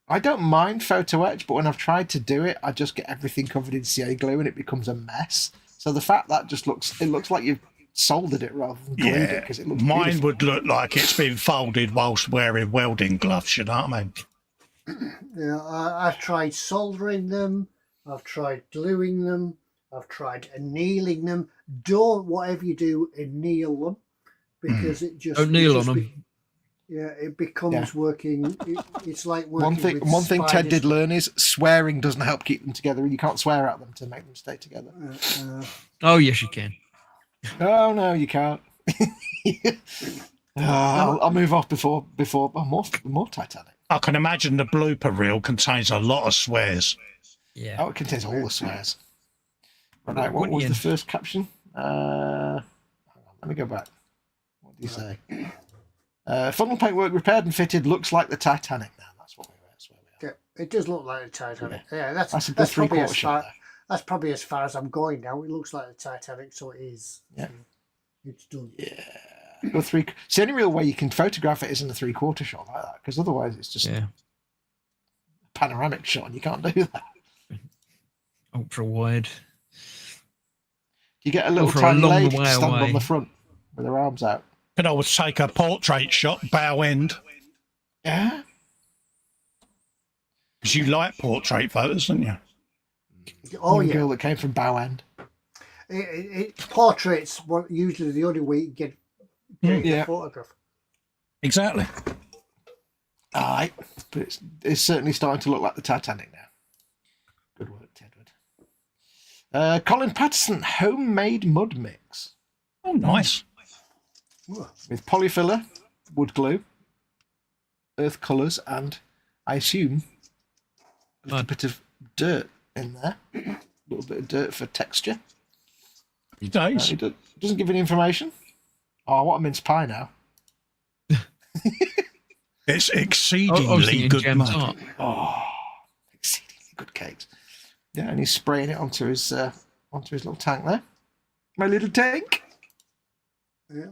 I don't mind photo etch, but when I've tried to do it, I just get everything covered in CA glue and it becomes a mess. So the fact that just looks like you've soldered it rather than glued it, because it looks Mine beautiful. would look like it's been folded whilst wearing welding gloves, you know what I mean? Yeah, I've tried soldering them. I've tried gluing them. I've tried annealing them. Don't, whatever you do, anneal them, because it just Don't kneel it on just them. it becomes working. It's like working. One thing Ted spiders. did learn is swearing doesn't help keep them together. You can't swear at them to make them stay together. Oh yes, you can. Oh no, you can't. I'll move off before more Titanic. I can imagine the blooper reel contains a lot of swears. Yeah. Oh, it contains all the swears. Right, what What was you- the first caption? Hang on, let me go back. What do you say? Funnel paintwork repaired and fitted, looks like the Titanic now. That's what we were. That's where we are. Yeah, it does look like the Titanic. Yeah, That's a good probably three-quarter as shot far. there. That's probably as far as I'm going now. It looks like the Titanic, so it is. Yeah. It's done. Go three. It's the only real way you can photograph it isn't a three-quarter shot like that, because otherwise it's just Yeah. a panoramic shot, and you can't do that. Ultra wide. You get a little for a tiny long lady to way stand on away. the front with her arms out. Could always take a portrait shot, bow end, Yeah. because you like portrait photos, don't you? Oh Young yeah. girl that came from Bow End. Portraits were usually the only way you get Yeah. a photograph. Exactly. Aye, but it's certainly starting to look like the Titanic now. Good work, Tedward. Colin Patterson homemade mud mix Oh, nice. with polyfiller, wood glue, earth colours, and I assume a little bit of dirt in there. A little bit of dirt for texture. Happy days. It doesn't give any information. Oh, what a mince pie now. It's Obviously exceedingly in good jam mud. tart. Oh, exceedingly good cakes. Yeah, and he's spraying it onto his little tank there. My little tank. Yeah.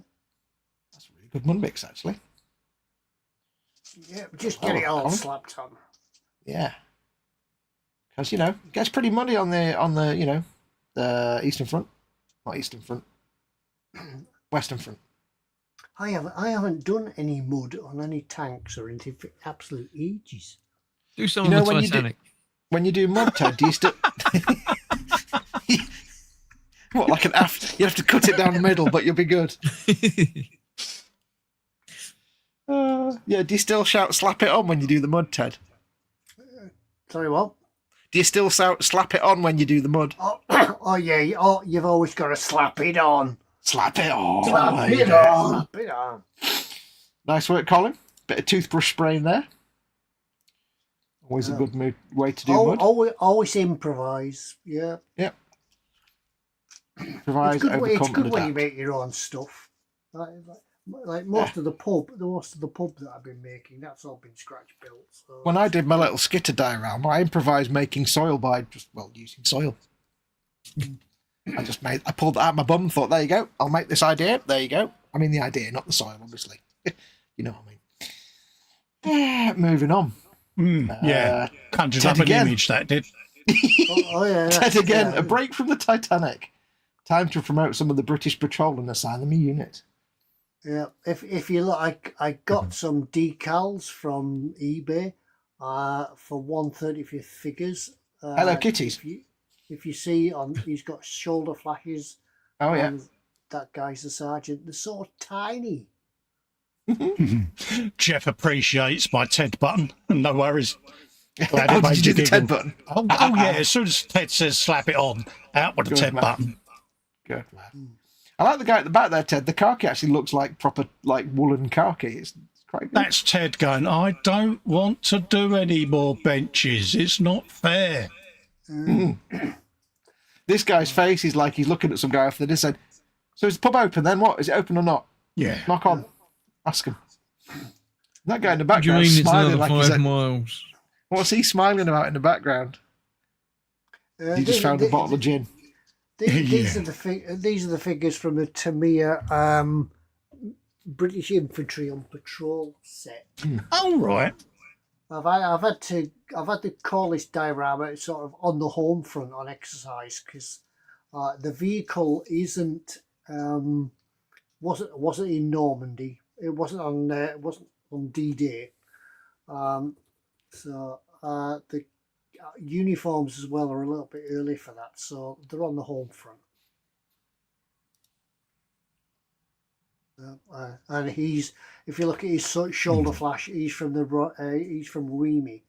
That's a really good mud mix, actually. Yeah, just get it all Colin? slapped on. Yeah, because it gets pretty muddy on the the eastern front, not eastern front, western front. I haven't done any mud on any tanks or anything for absolute ages. Do some You on know, the when you do- Titanic. When you do mud, Ted, do you still what, like an aft? You have to cut it down the middle, but you'll be good. Yeah, do you still shout "slap it on" when you do the mud, Ted? Sorry, what? Do you still shout "slap it on" when you do the mud? Oh, oh yeah. Oh, you've always got to slap it on. Slap it on. Slap it yeah. on. Slap it on. Nice work, Colin. Bit of toothbrush spray in there. Always a good way to do mud. Always improvise. Yeah. Yep. Improvise, It's good overcome, when and you adapt. make your own stuff. Like most of the pub that I've been making, that's all been scratch built. So When I did my little skitter diorama, I improvised making soil by using soil. I pulled that out of my bum and thought, there you go, I'll make this idea. There you go. I mean the idea, not the soil, obviously. You know what I mean. Yeah, moving on. Yeah, conjured Ted up an again. image that did. oh yeah, Ted again, yeah. a break from the Titanic. Time to promote some of the British Patrol and assign them a unit. Yeah, if you look, I got some decals from eBay for 1/35 figures. Hello Kitties. If you see he's got shoulder flashes. Oh yeah. That guy's the sergeant. They're so tiny. Jeff appreciates my Ted button. No worries. Glad it Oh, made did you do me the Ted giggle. button? Oh, yeah. As soon as Ted says slap it on, out with the Good Ted man. button. Good man. I like the guy at the back there, Ted. The khaki actually looks like proper, like woolen khaki. It's quite good. That's Ted going, I don't want to do any more benches. It's not fair. This guy's face is like he's looking at some guy off the distance. So is the pub open then? What? Is it open or not? Yeah. Knock on. Ask him. That guy in the What do you background mean it's smiling another like he's 5 like, miles? what's he smiling about in the background? He just found a bottle of gin. These are the figures from the Tamiya British Infantry on Patrol set. Oh, right. I've had to call this diorama sort of on the home front on exercise because the vehicle wasn't in Normandy. It wasn't on D-Day. So the uniforms as well are a little bit early for that. So they're on the home front. And if you look at his shoulder flash, he's from Remy.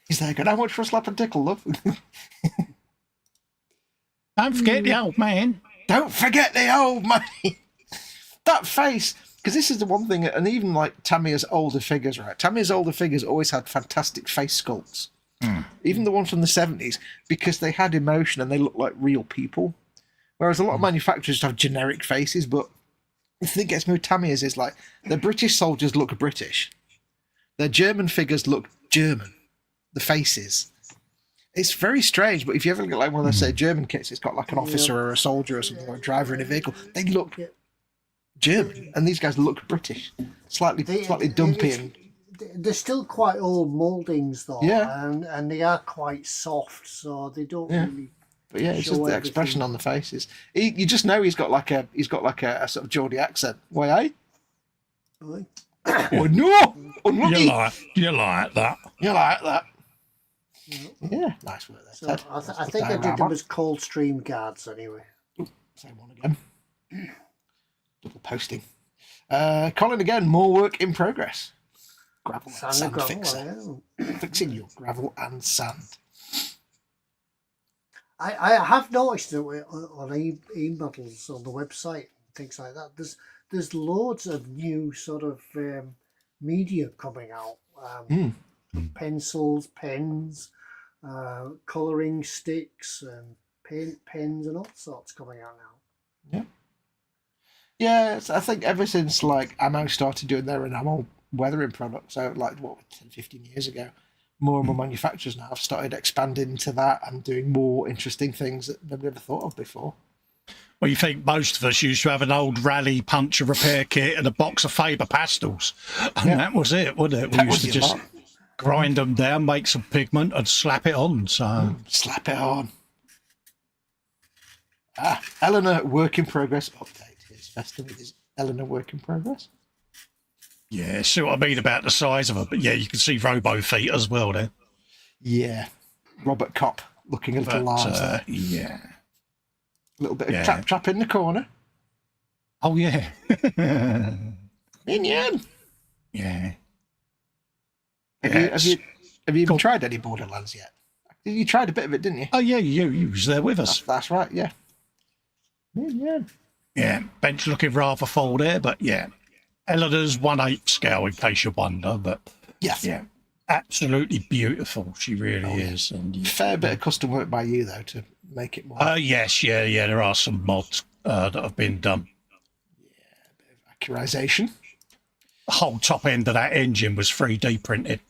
He's there going, how much for a slap and tickle, love? Don't forget the old man. Don't forget the old man. That face, because this is the one thing, and even like Tamiya's older figures, right? Tamiya's older figures always had fantastic face sculpts. Even the ones from the 70s, because they had emotion and they looked like real people. Whereas a lot of manufacturers have generic faces, but the thing that gets me with Tamiya's is like the British soldiers look British. Their German figures look German. The faces. It's very strange, but if you ever look at like one of those say German kits, it's got like an officer or a soldier or something, or a driver in a vehicle, they look German. And these guys look British. Slightly dumpy and they're still quite old mouldings though, Yeah. and they are quite soft, so they don't really. But yeah, it's just show the everything. expression on the faces. You just know he's got like a sort of Geordie accent. Why, eh? Really? Oh no! Unlucky. You like that. You like that? Yeah, nice work there, So Ted. I think I did them as Coldstream guards anyway. Same one again. Double posting. Colin again. More work in progress. Gravel and Sand sand and fixer. gravel. Fixing your gravel and sand. I have noticed that on eModels on the website and things like that, there's loads of new sort of media coming out. Pencils, pens, colouring sticks, and paint pens, and all sorts coming out now. Yeah, I think ever since like Ammo started doing their enamel weathering products, so like 10, 15 years ago, more and more manufacturers now have started expanding into that and doing more interesting things that they've never thought of before. Well, you think most of us used to have an old rally puncher repair kit and a box of Faber pastels, and that was it, wasn't it? We That used was to your just lot. grind them down, make some pigment, and slap it on. So Slap it on. Eleanor work in progress update. Here's Festa with his Eleanor work in progress. yeah, see what I mean about the size of it. But yeah, you can see robo feet as well there. Yeah, Robert Kopp looking a little But large there. yeah. A little bit of yeah. trap in the corner. Oh yeah. Minion. Yeah. Have you even tried any Borderlands yet? You tried a bit of it, didn't you? Oh yeah, you was there with us. That's right. Yeah. Minion. Yeah, bench looking rather full there, but yeah. Eleanor's 1/8 scale, in case you wonder, but Yes. yeah, absolutely beautiful. She really is. And Fair bit of custom work by you though to make it more. yes, yeah, there are some mods that have been done. I Accurization. The whole top end of that engine was 3D printed.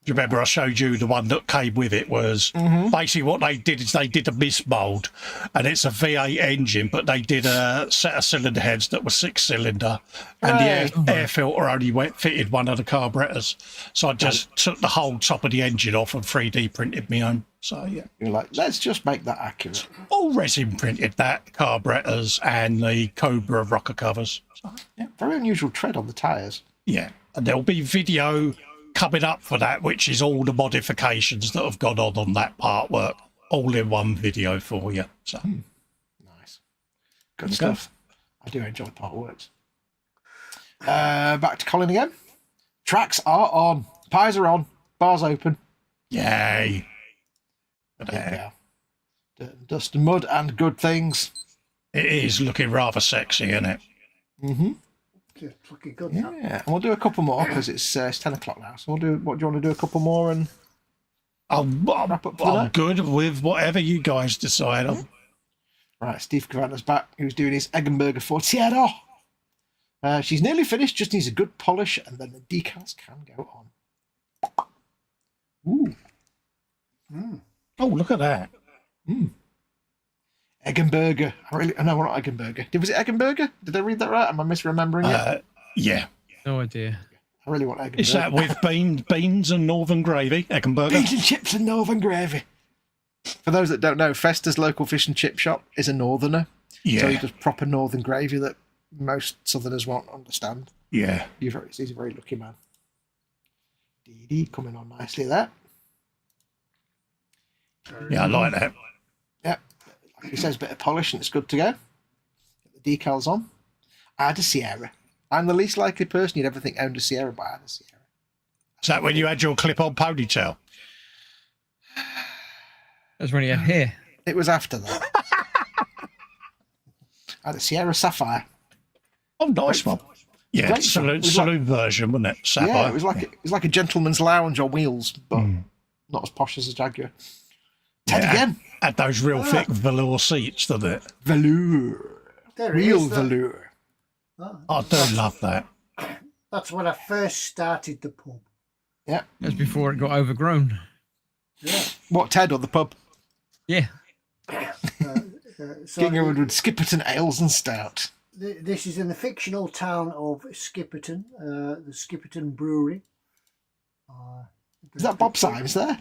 Do you remember I showed you the one that came with it was basically what they did is they did a mismold, and it's a V8 engine, but they did a set of cylinder heads that were 6-cylinder, and the air filter only fitted one of the carburetors. So I just took the whole top of the engine off and 3D printed my own. So yeah, You're like, let's just make that accurate. all resin printed that carburetors and the Cobra rocker covers. So, Yeah, very unusual tread on the tyres. yeah, and there'll be video coming up for that, which is all the modifications that have gone on that part work, all in one video for you. So Nice. Good stuff. I do enjoy part works. Back to Colin again. Tracks are on. Pies are on. Bars open. yay. Yeah. Dirt and dust and mud and good things. It is looking rather sexy, isn't it? Mm-hmm. Yeah, it's looking good. Yeah, and we'll do a couple more because it's 10 o'clock now. So we'll do. What do you want to do? A couple more and wrap up for I'm that? good with whatever you guys decide on. Right, Steve Cavanna's back. Who's doing his Eggenberger Fortiero? She's nearly finished. Just needs a good polish, and then the decals can go on. Ooh, Oh, look at that. Eggenberger. No, we're not Eggenberger. Was it Eggenberger? Did I read that right? Am I misremembering it? Yeah. No idea. I really want Eggenberger. Is that with beans and northern gravy, Eggenberger? Beans and chips and northern gravy. For those that don't know, Festa's local fish and chip shop is a northerner. Yeah. So he does proper northern gravy that most southerners won't understand. Yeah. He's a very lucky man. Dee coming on nicely there. Yeah, I like that. Yep. Like he says, a bit of polish and it's good to go. Get the decals on. Add a Sierra. I'm the least likely person you'd ever think owned a Sierra, but I had a Sierra. Is that when you had your clip-on ponytail? That's when you have hair. It was after that. I had a Sierra Sapphire. Oh, nice one. Yeah, Great fun. It was saloon version, wasn't it? Sapphire. Yeah, it was like a gentleman's lounge on wheels, but not as posh as a Jaguar. Ted again. Had those real thick velour seats, doesn't it? Velour. There it Real is, that- velour. I do love that. That's when I first started the pub. Yeah. That's before it got overgrown. Yeah. What, Ted or the pub? Yeah. So Gingerwood with Skipperton Ales and Stout. this is in the fictional town of Skipperton, the Skipperton Brewery. Is that Bob Symes there?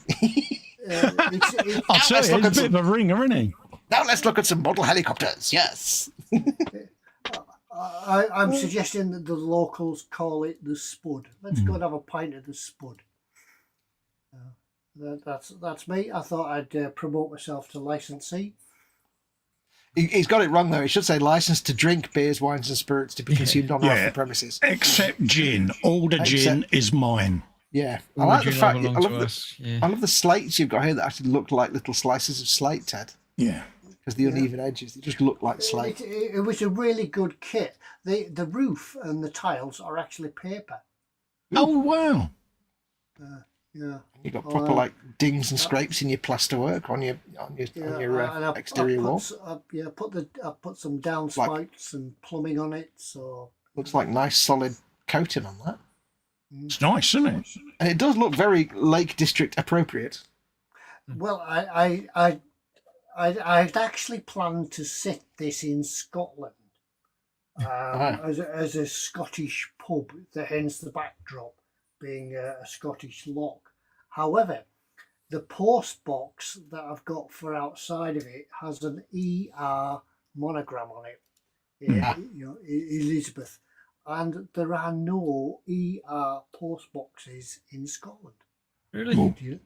I'll tell let's you, look he's at a bit of a ringer, isn't he? Now let's look at some model helicopters. Yes. I'm suggesting that the locals call it the Spud. Let's go and have a pint of the Spud. That's me. I thought I'd promote myself to licensee. He's got it wrong though. He should say licensed to drink beers, wines, and spirits to be consumed on or off the premises. Except gin. All the gin is mine. Yeah, I All like the the gin fact. belong to us, yeah. I love the slates you've got here that actually look like little slices of slate, Ted. Yeah. Because the uneven edges, they just look like slate. It was a really good kit. The roof and the tiles are actually paper. Oh, wow. Yeah. You've got proper like dings and scrapes in your plasterwork on your And I exterior wall. I put some downspouts and plumbing on it. So Looks like nice solid coating on that, It's nice, isn't it? and it does look very Lake District appropriate. well, I'd actually planned to sit this in Scotland as a Scottish pub. Hence the backdrop being a Scottish lock. However, the post box that I've got for outside of it has an ER monogram on it. Elizabeth. And there are no ER post boxes in Scotland. Really?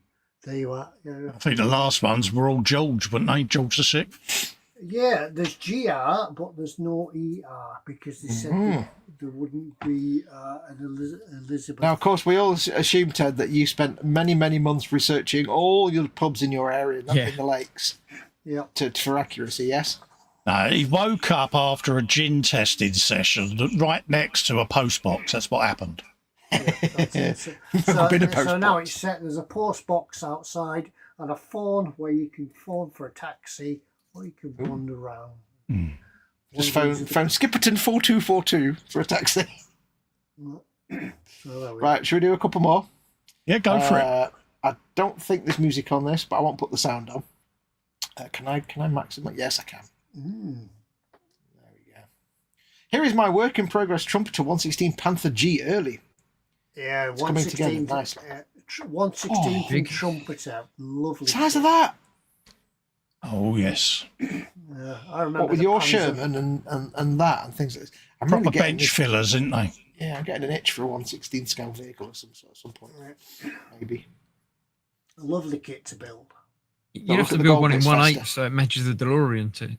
There you are. I think the last ones were all George, weren't they? George the Sixth. Yeah, there's GR, but there's no ER because they said there wouldn't be an Elizabeth. Now, of course, we all assume, Ted, that you spent many, many months researching all your pubs in your area, not in the lakes, Yeah. for accuracy. Yes. No, he woke up after a gin testing session right next to a post box. That's what happened. That's it. So now it's set. There's a post box outside and a phone where you can phone for a taxi or you can wander around. Just phone Skipperton 4242 for a taxi. So there we go. Right, should we do a couple more? Yeah, go for it. I don't think there's music on this, but I won't put the sound on. Can I maximize? Yes, I can. There we go. Here is my work in progress trumpeter 116 Panther G early. Yeah, It's coming together 116. nicely. 116 big. trumpeter. Lovely. Size of that. Oh, yes. I remember. What with the your Panzer- Sherman and that and things like this. I'm Proper really getting bench this, fillers, isn't they? yeah, I'm getting an itch for a 116 scale vehicle at some point. Maybe. A lovely kit to build. You'd Look have at to the build gold one in bits 1/8 faster. so it matches the DeLorean too.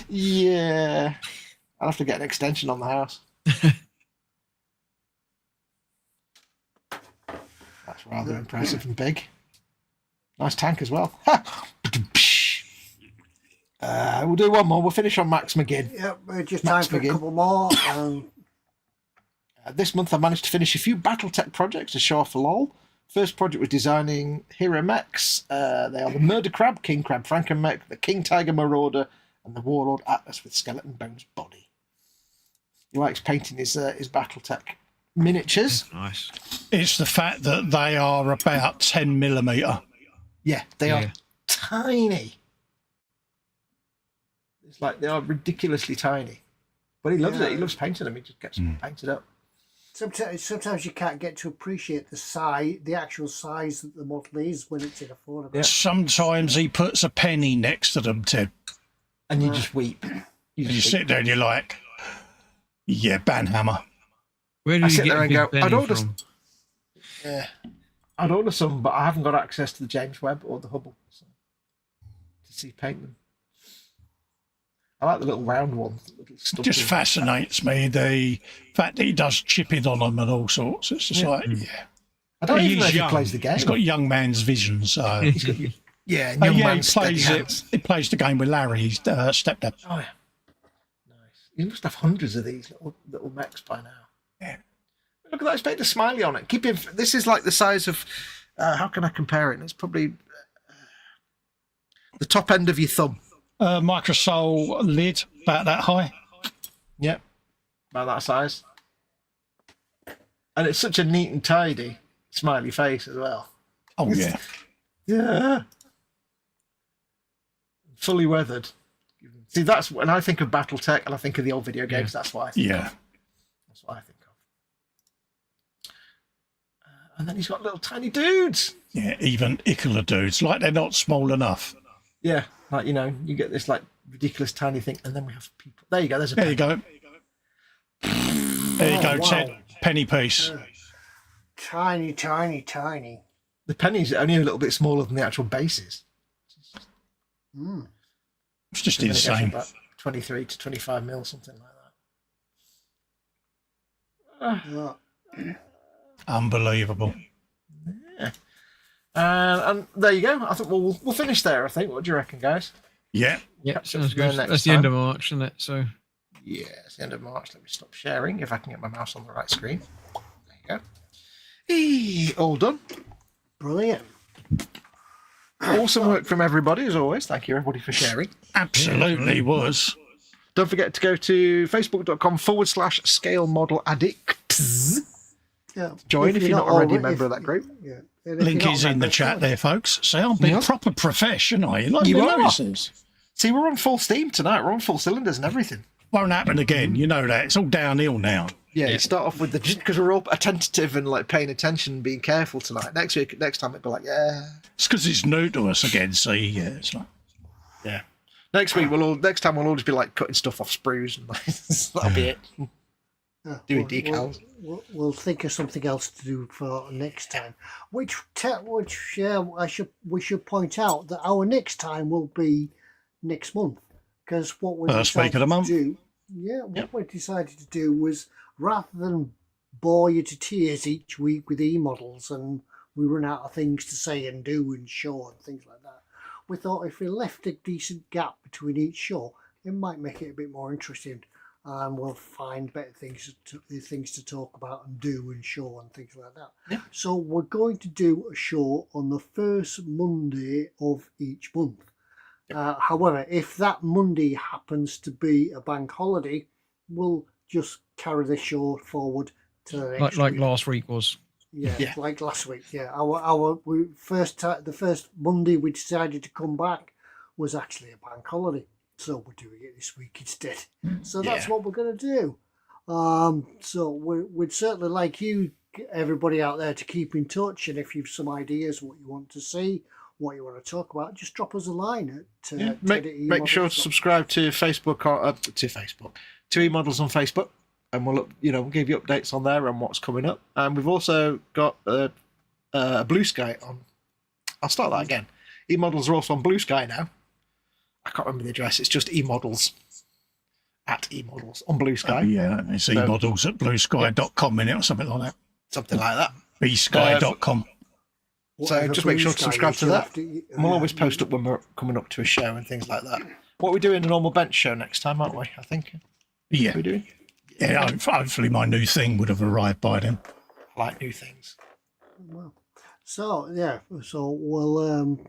Yeah. I'll have to get an extension on the house. That's rather impressive and big. Nice tank as well. We'll do one more. We'll finish on Max McGinn. Yeah, just Max time for McGinn. a couple more. This month I managed to finish a few Battletech projects to show off for LOL. First project was designing hero mechs. They are the Murder Crab, King Crab Frankenmech, the King Tiger Marauder, and the Warlord Atlas with Skeleton Bones body. He likes painting his Battletech miniatures. Nice. It's the fact that they are about 10 millimetre. Yeah, they Yeah. are tiny. It's like they are ridiculously tiny. But he loves it. He loves painting them. He just gets them painted up. Sometimes you can't get to appreciate the actual size that the model is when it's in a photograph. Yeah. Sometimes he puts a penny next to them, Ted. And you just weep. You sit there and you're like, yeah, Banhammer. Where I did you sit get there a and big go, Benny I'd order from? Yeah. I'd order some, but I haven't got access to the James Webb or the Hubble to see paint them. I like the little round ones. The little It stumpy just ones. fascinates me, the fact that he does chipping on them and all sorts. It's just like, yeah. I don't even know He's if he young. plays the game. He's got young man's vision, so. He's got, yeah, Oh, young yeah, he man's steady plays hands. it. He plays the game with Larry, his stepdad. Oh, yeah. Nice. You must have hundreds of these little mechs by now. Yeah. Look at that. It's made a smiley on it. Keep him. This is like the size of. How can I compare it? It's probably the top end of your thumb. Microsol lid, about that high. Yep. About that size. And it's such a neat and tidy smiley face as well. Oh, yeah. Yeah. Fully weathered. See, that's when I think of Battletech and I think of the old video games. That's what I think Yeah. of. That's what I think of. And then he's got little tiny dudes. Yeah, even Icola dudes. Like they're not small enough. Yeah. Like, you know, you get this like ridiculous tiny thing. And then we have people. There you go. There's a There you penny. go. There you go, wow. Ted. Penny piece. Tiny, tiny, tiny. The penny's only a little bit smaller than the actual bases. It's just And then it goes from insane. about 23 to 25 mil, something like that. Yeah. Unbelievable. And there you go. I think we'll finish there, I think. What do you reckon, guys? Yeah. Yeah, Catch up sounds there good. next That's the end time. of March, isn't it? So Yeah, it's the end of March. Let me stop sharing if I can get my mouse on the right screen. There you go. Eee, all done. Brilliant. Awesome work from everybody, as always. Thank you, everybody, for sharing. Absolutely was. Don't forget to go to facebook.com/scale model addicts. Yeah. Join if you're not already a alre- member if- of that group. Yeah. And if Link you're not is a in the member, chat join. there, folks. See, I'm being Yeah. proper professional. Like You the are. notices. See, we're on full steam tonight. We're on full cylinders and everything. Won't happen again. You know that. It's all downhill now. Yeah, you start off with because we're all attentive and like paying attention and being careful tonight. Next time it'll be like, yeah. It's because it's new to us again. See, yeah, it's like, Yeah. Next time we'll all just be like cutting stuff off sprues and like, that'll be it. Yeah, Doing decals. We'll think of something else to do for next time. We should point out that our next time will be next month, because what we First week decided of the month. to do, what we decided to do was, rather than bore you to tears each week with eModels and we run out of things to say and do and show and things like that, we thought if we left a decent gap between each show, it might make it a bit more interesting, and we'll find better things to talk about and do and show and things like that. Yeah. So we're going to do a show on the first Monday of each month. However, if that Monday happens to be a bank holiday, we'll just carry the show forward to the next Like week. last week was. Yeah, like last week. Yeah, the first Monday we decided to come back was actually a bank holiday, so we're doing it this week instead. So that's what we're going to do. So we'd certainly like you, everybody out there, to keep in touch, and if you've some ideas what you want to see, what you want to talk about, just drop us a line at Make sure to subscribe to Facebook or to eModels on Facebook, and we'll give you updates on there and what's coming up. And we've also got a Blue Sky on. I'll start that again. eModels are also on Blue Sky now. I can't remember the address. It's just eModels at eModels on Blue Sky. Yeah, it's eModels at bluesky.com in it or something like that. Something like that. bsky.com. So just make sure to subscribe to that. We'll always post up when we're coming up to a show and things like that. What we're doing a normal bench show next time, aren't we? I think. Yeah. What are we doing? Yeah, hopefully my new thing would have arrived by then. I like new things. Well, so we'll.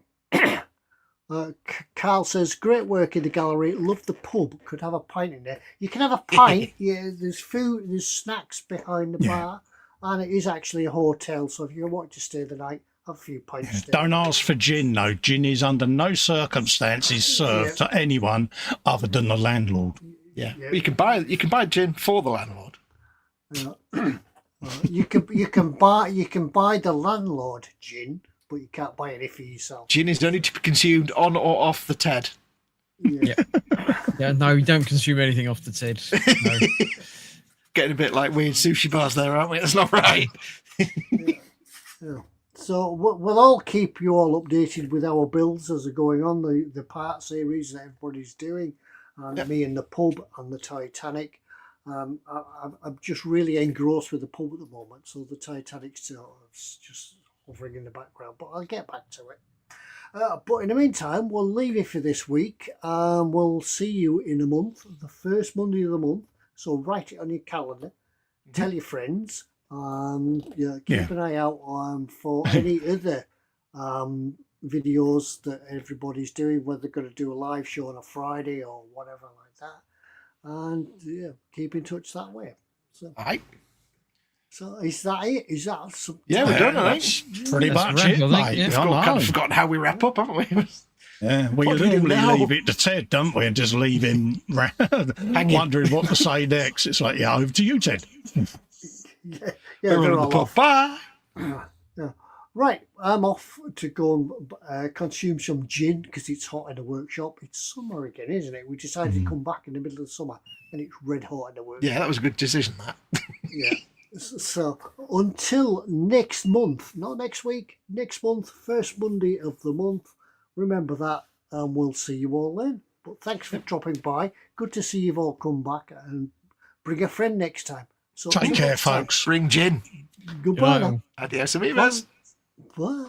Carl says, great work in the gallery. Love the pub. Could have a pint in there. You can have a pint. Yeah, there's food, there's snacks behind the bar, and it is actually a hotel. So if you want to stay the night, have a few pints. Don't ask for gin, though. Gin is under no circumstances served to anyone other than the landlord. Yeah. But you can buy gin for the landlord. You can buy the landlord gin, but you can't buy any for yourself. Gin is only to be consumed on or off the TED. Yeah, no, we don't consume anything off the TED. No. Getting a bit like weird sushi bars there, aren't we? That's not right. So we'll all keep you all updated with our builds as they're going on, the part series that everybody's doing, and me and the pub and the Titanic. I'm just really engrossed with the pub at the moment, so the Titanic's just hovering in the background, but I'll get back to it. But in the meantime, we'll leave it for this week. We'll see you in a month, the first Monday of the month. So write it on your calendar. Tell your friends. Keep an eye out for any other videos that everybody's doing, whether they're going to do a live show on a Friday or whatever like that. And keep in touch that way. So, all right. So is that it? Is that we're done, I think. Pretty much it, mate. We've kind of forgotten how we wrap up, haven't we? Yeah, we normally leave it to Ted, don't we? And just leave him wondering what to say next. It's like, over to you, Ted. They're all off. Bye. Right, I'm off to go and consume some gin because it's hot in the workshop. It's summer again, isn't it? We decided to come back in the middle of the summer and it's red hot in the workshop. Yeah, that was a good decision, that. Yeah. So until next month, not next week, next month, first Monday of the month, remember that, and we'll see you all then. But thanks for dropping by. Good to see you've all come back, and bring a friend next time. So take care, folks. Bring gin. Goodbye. Adios, amigos. Bye.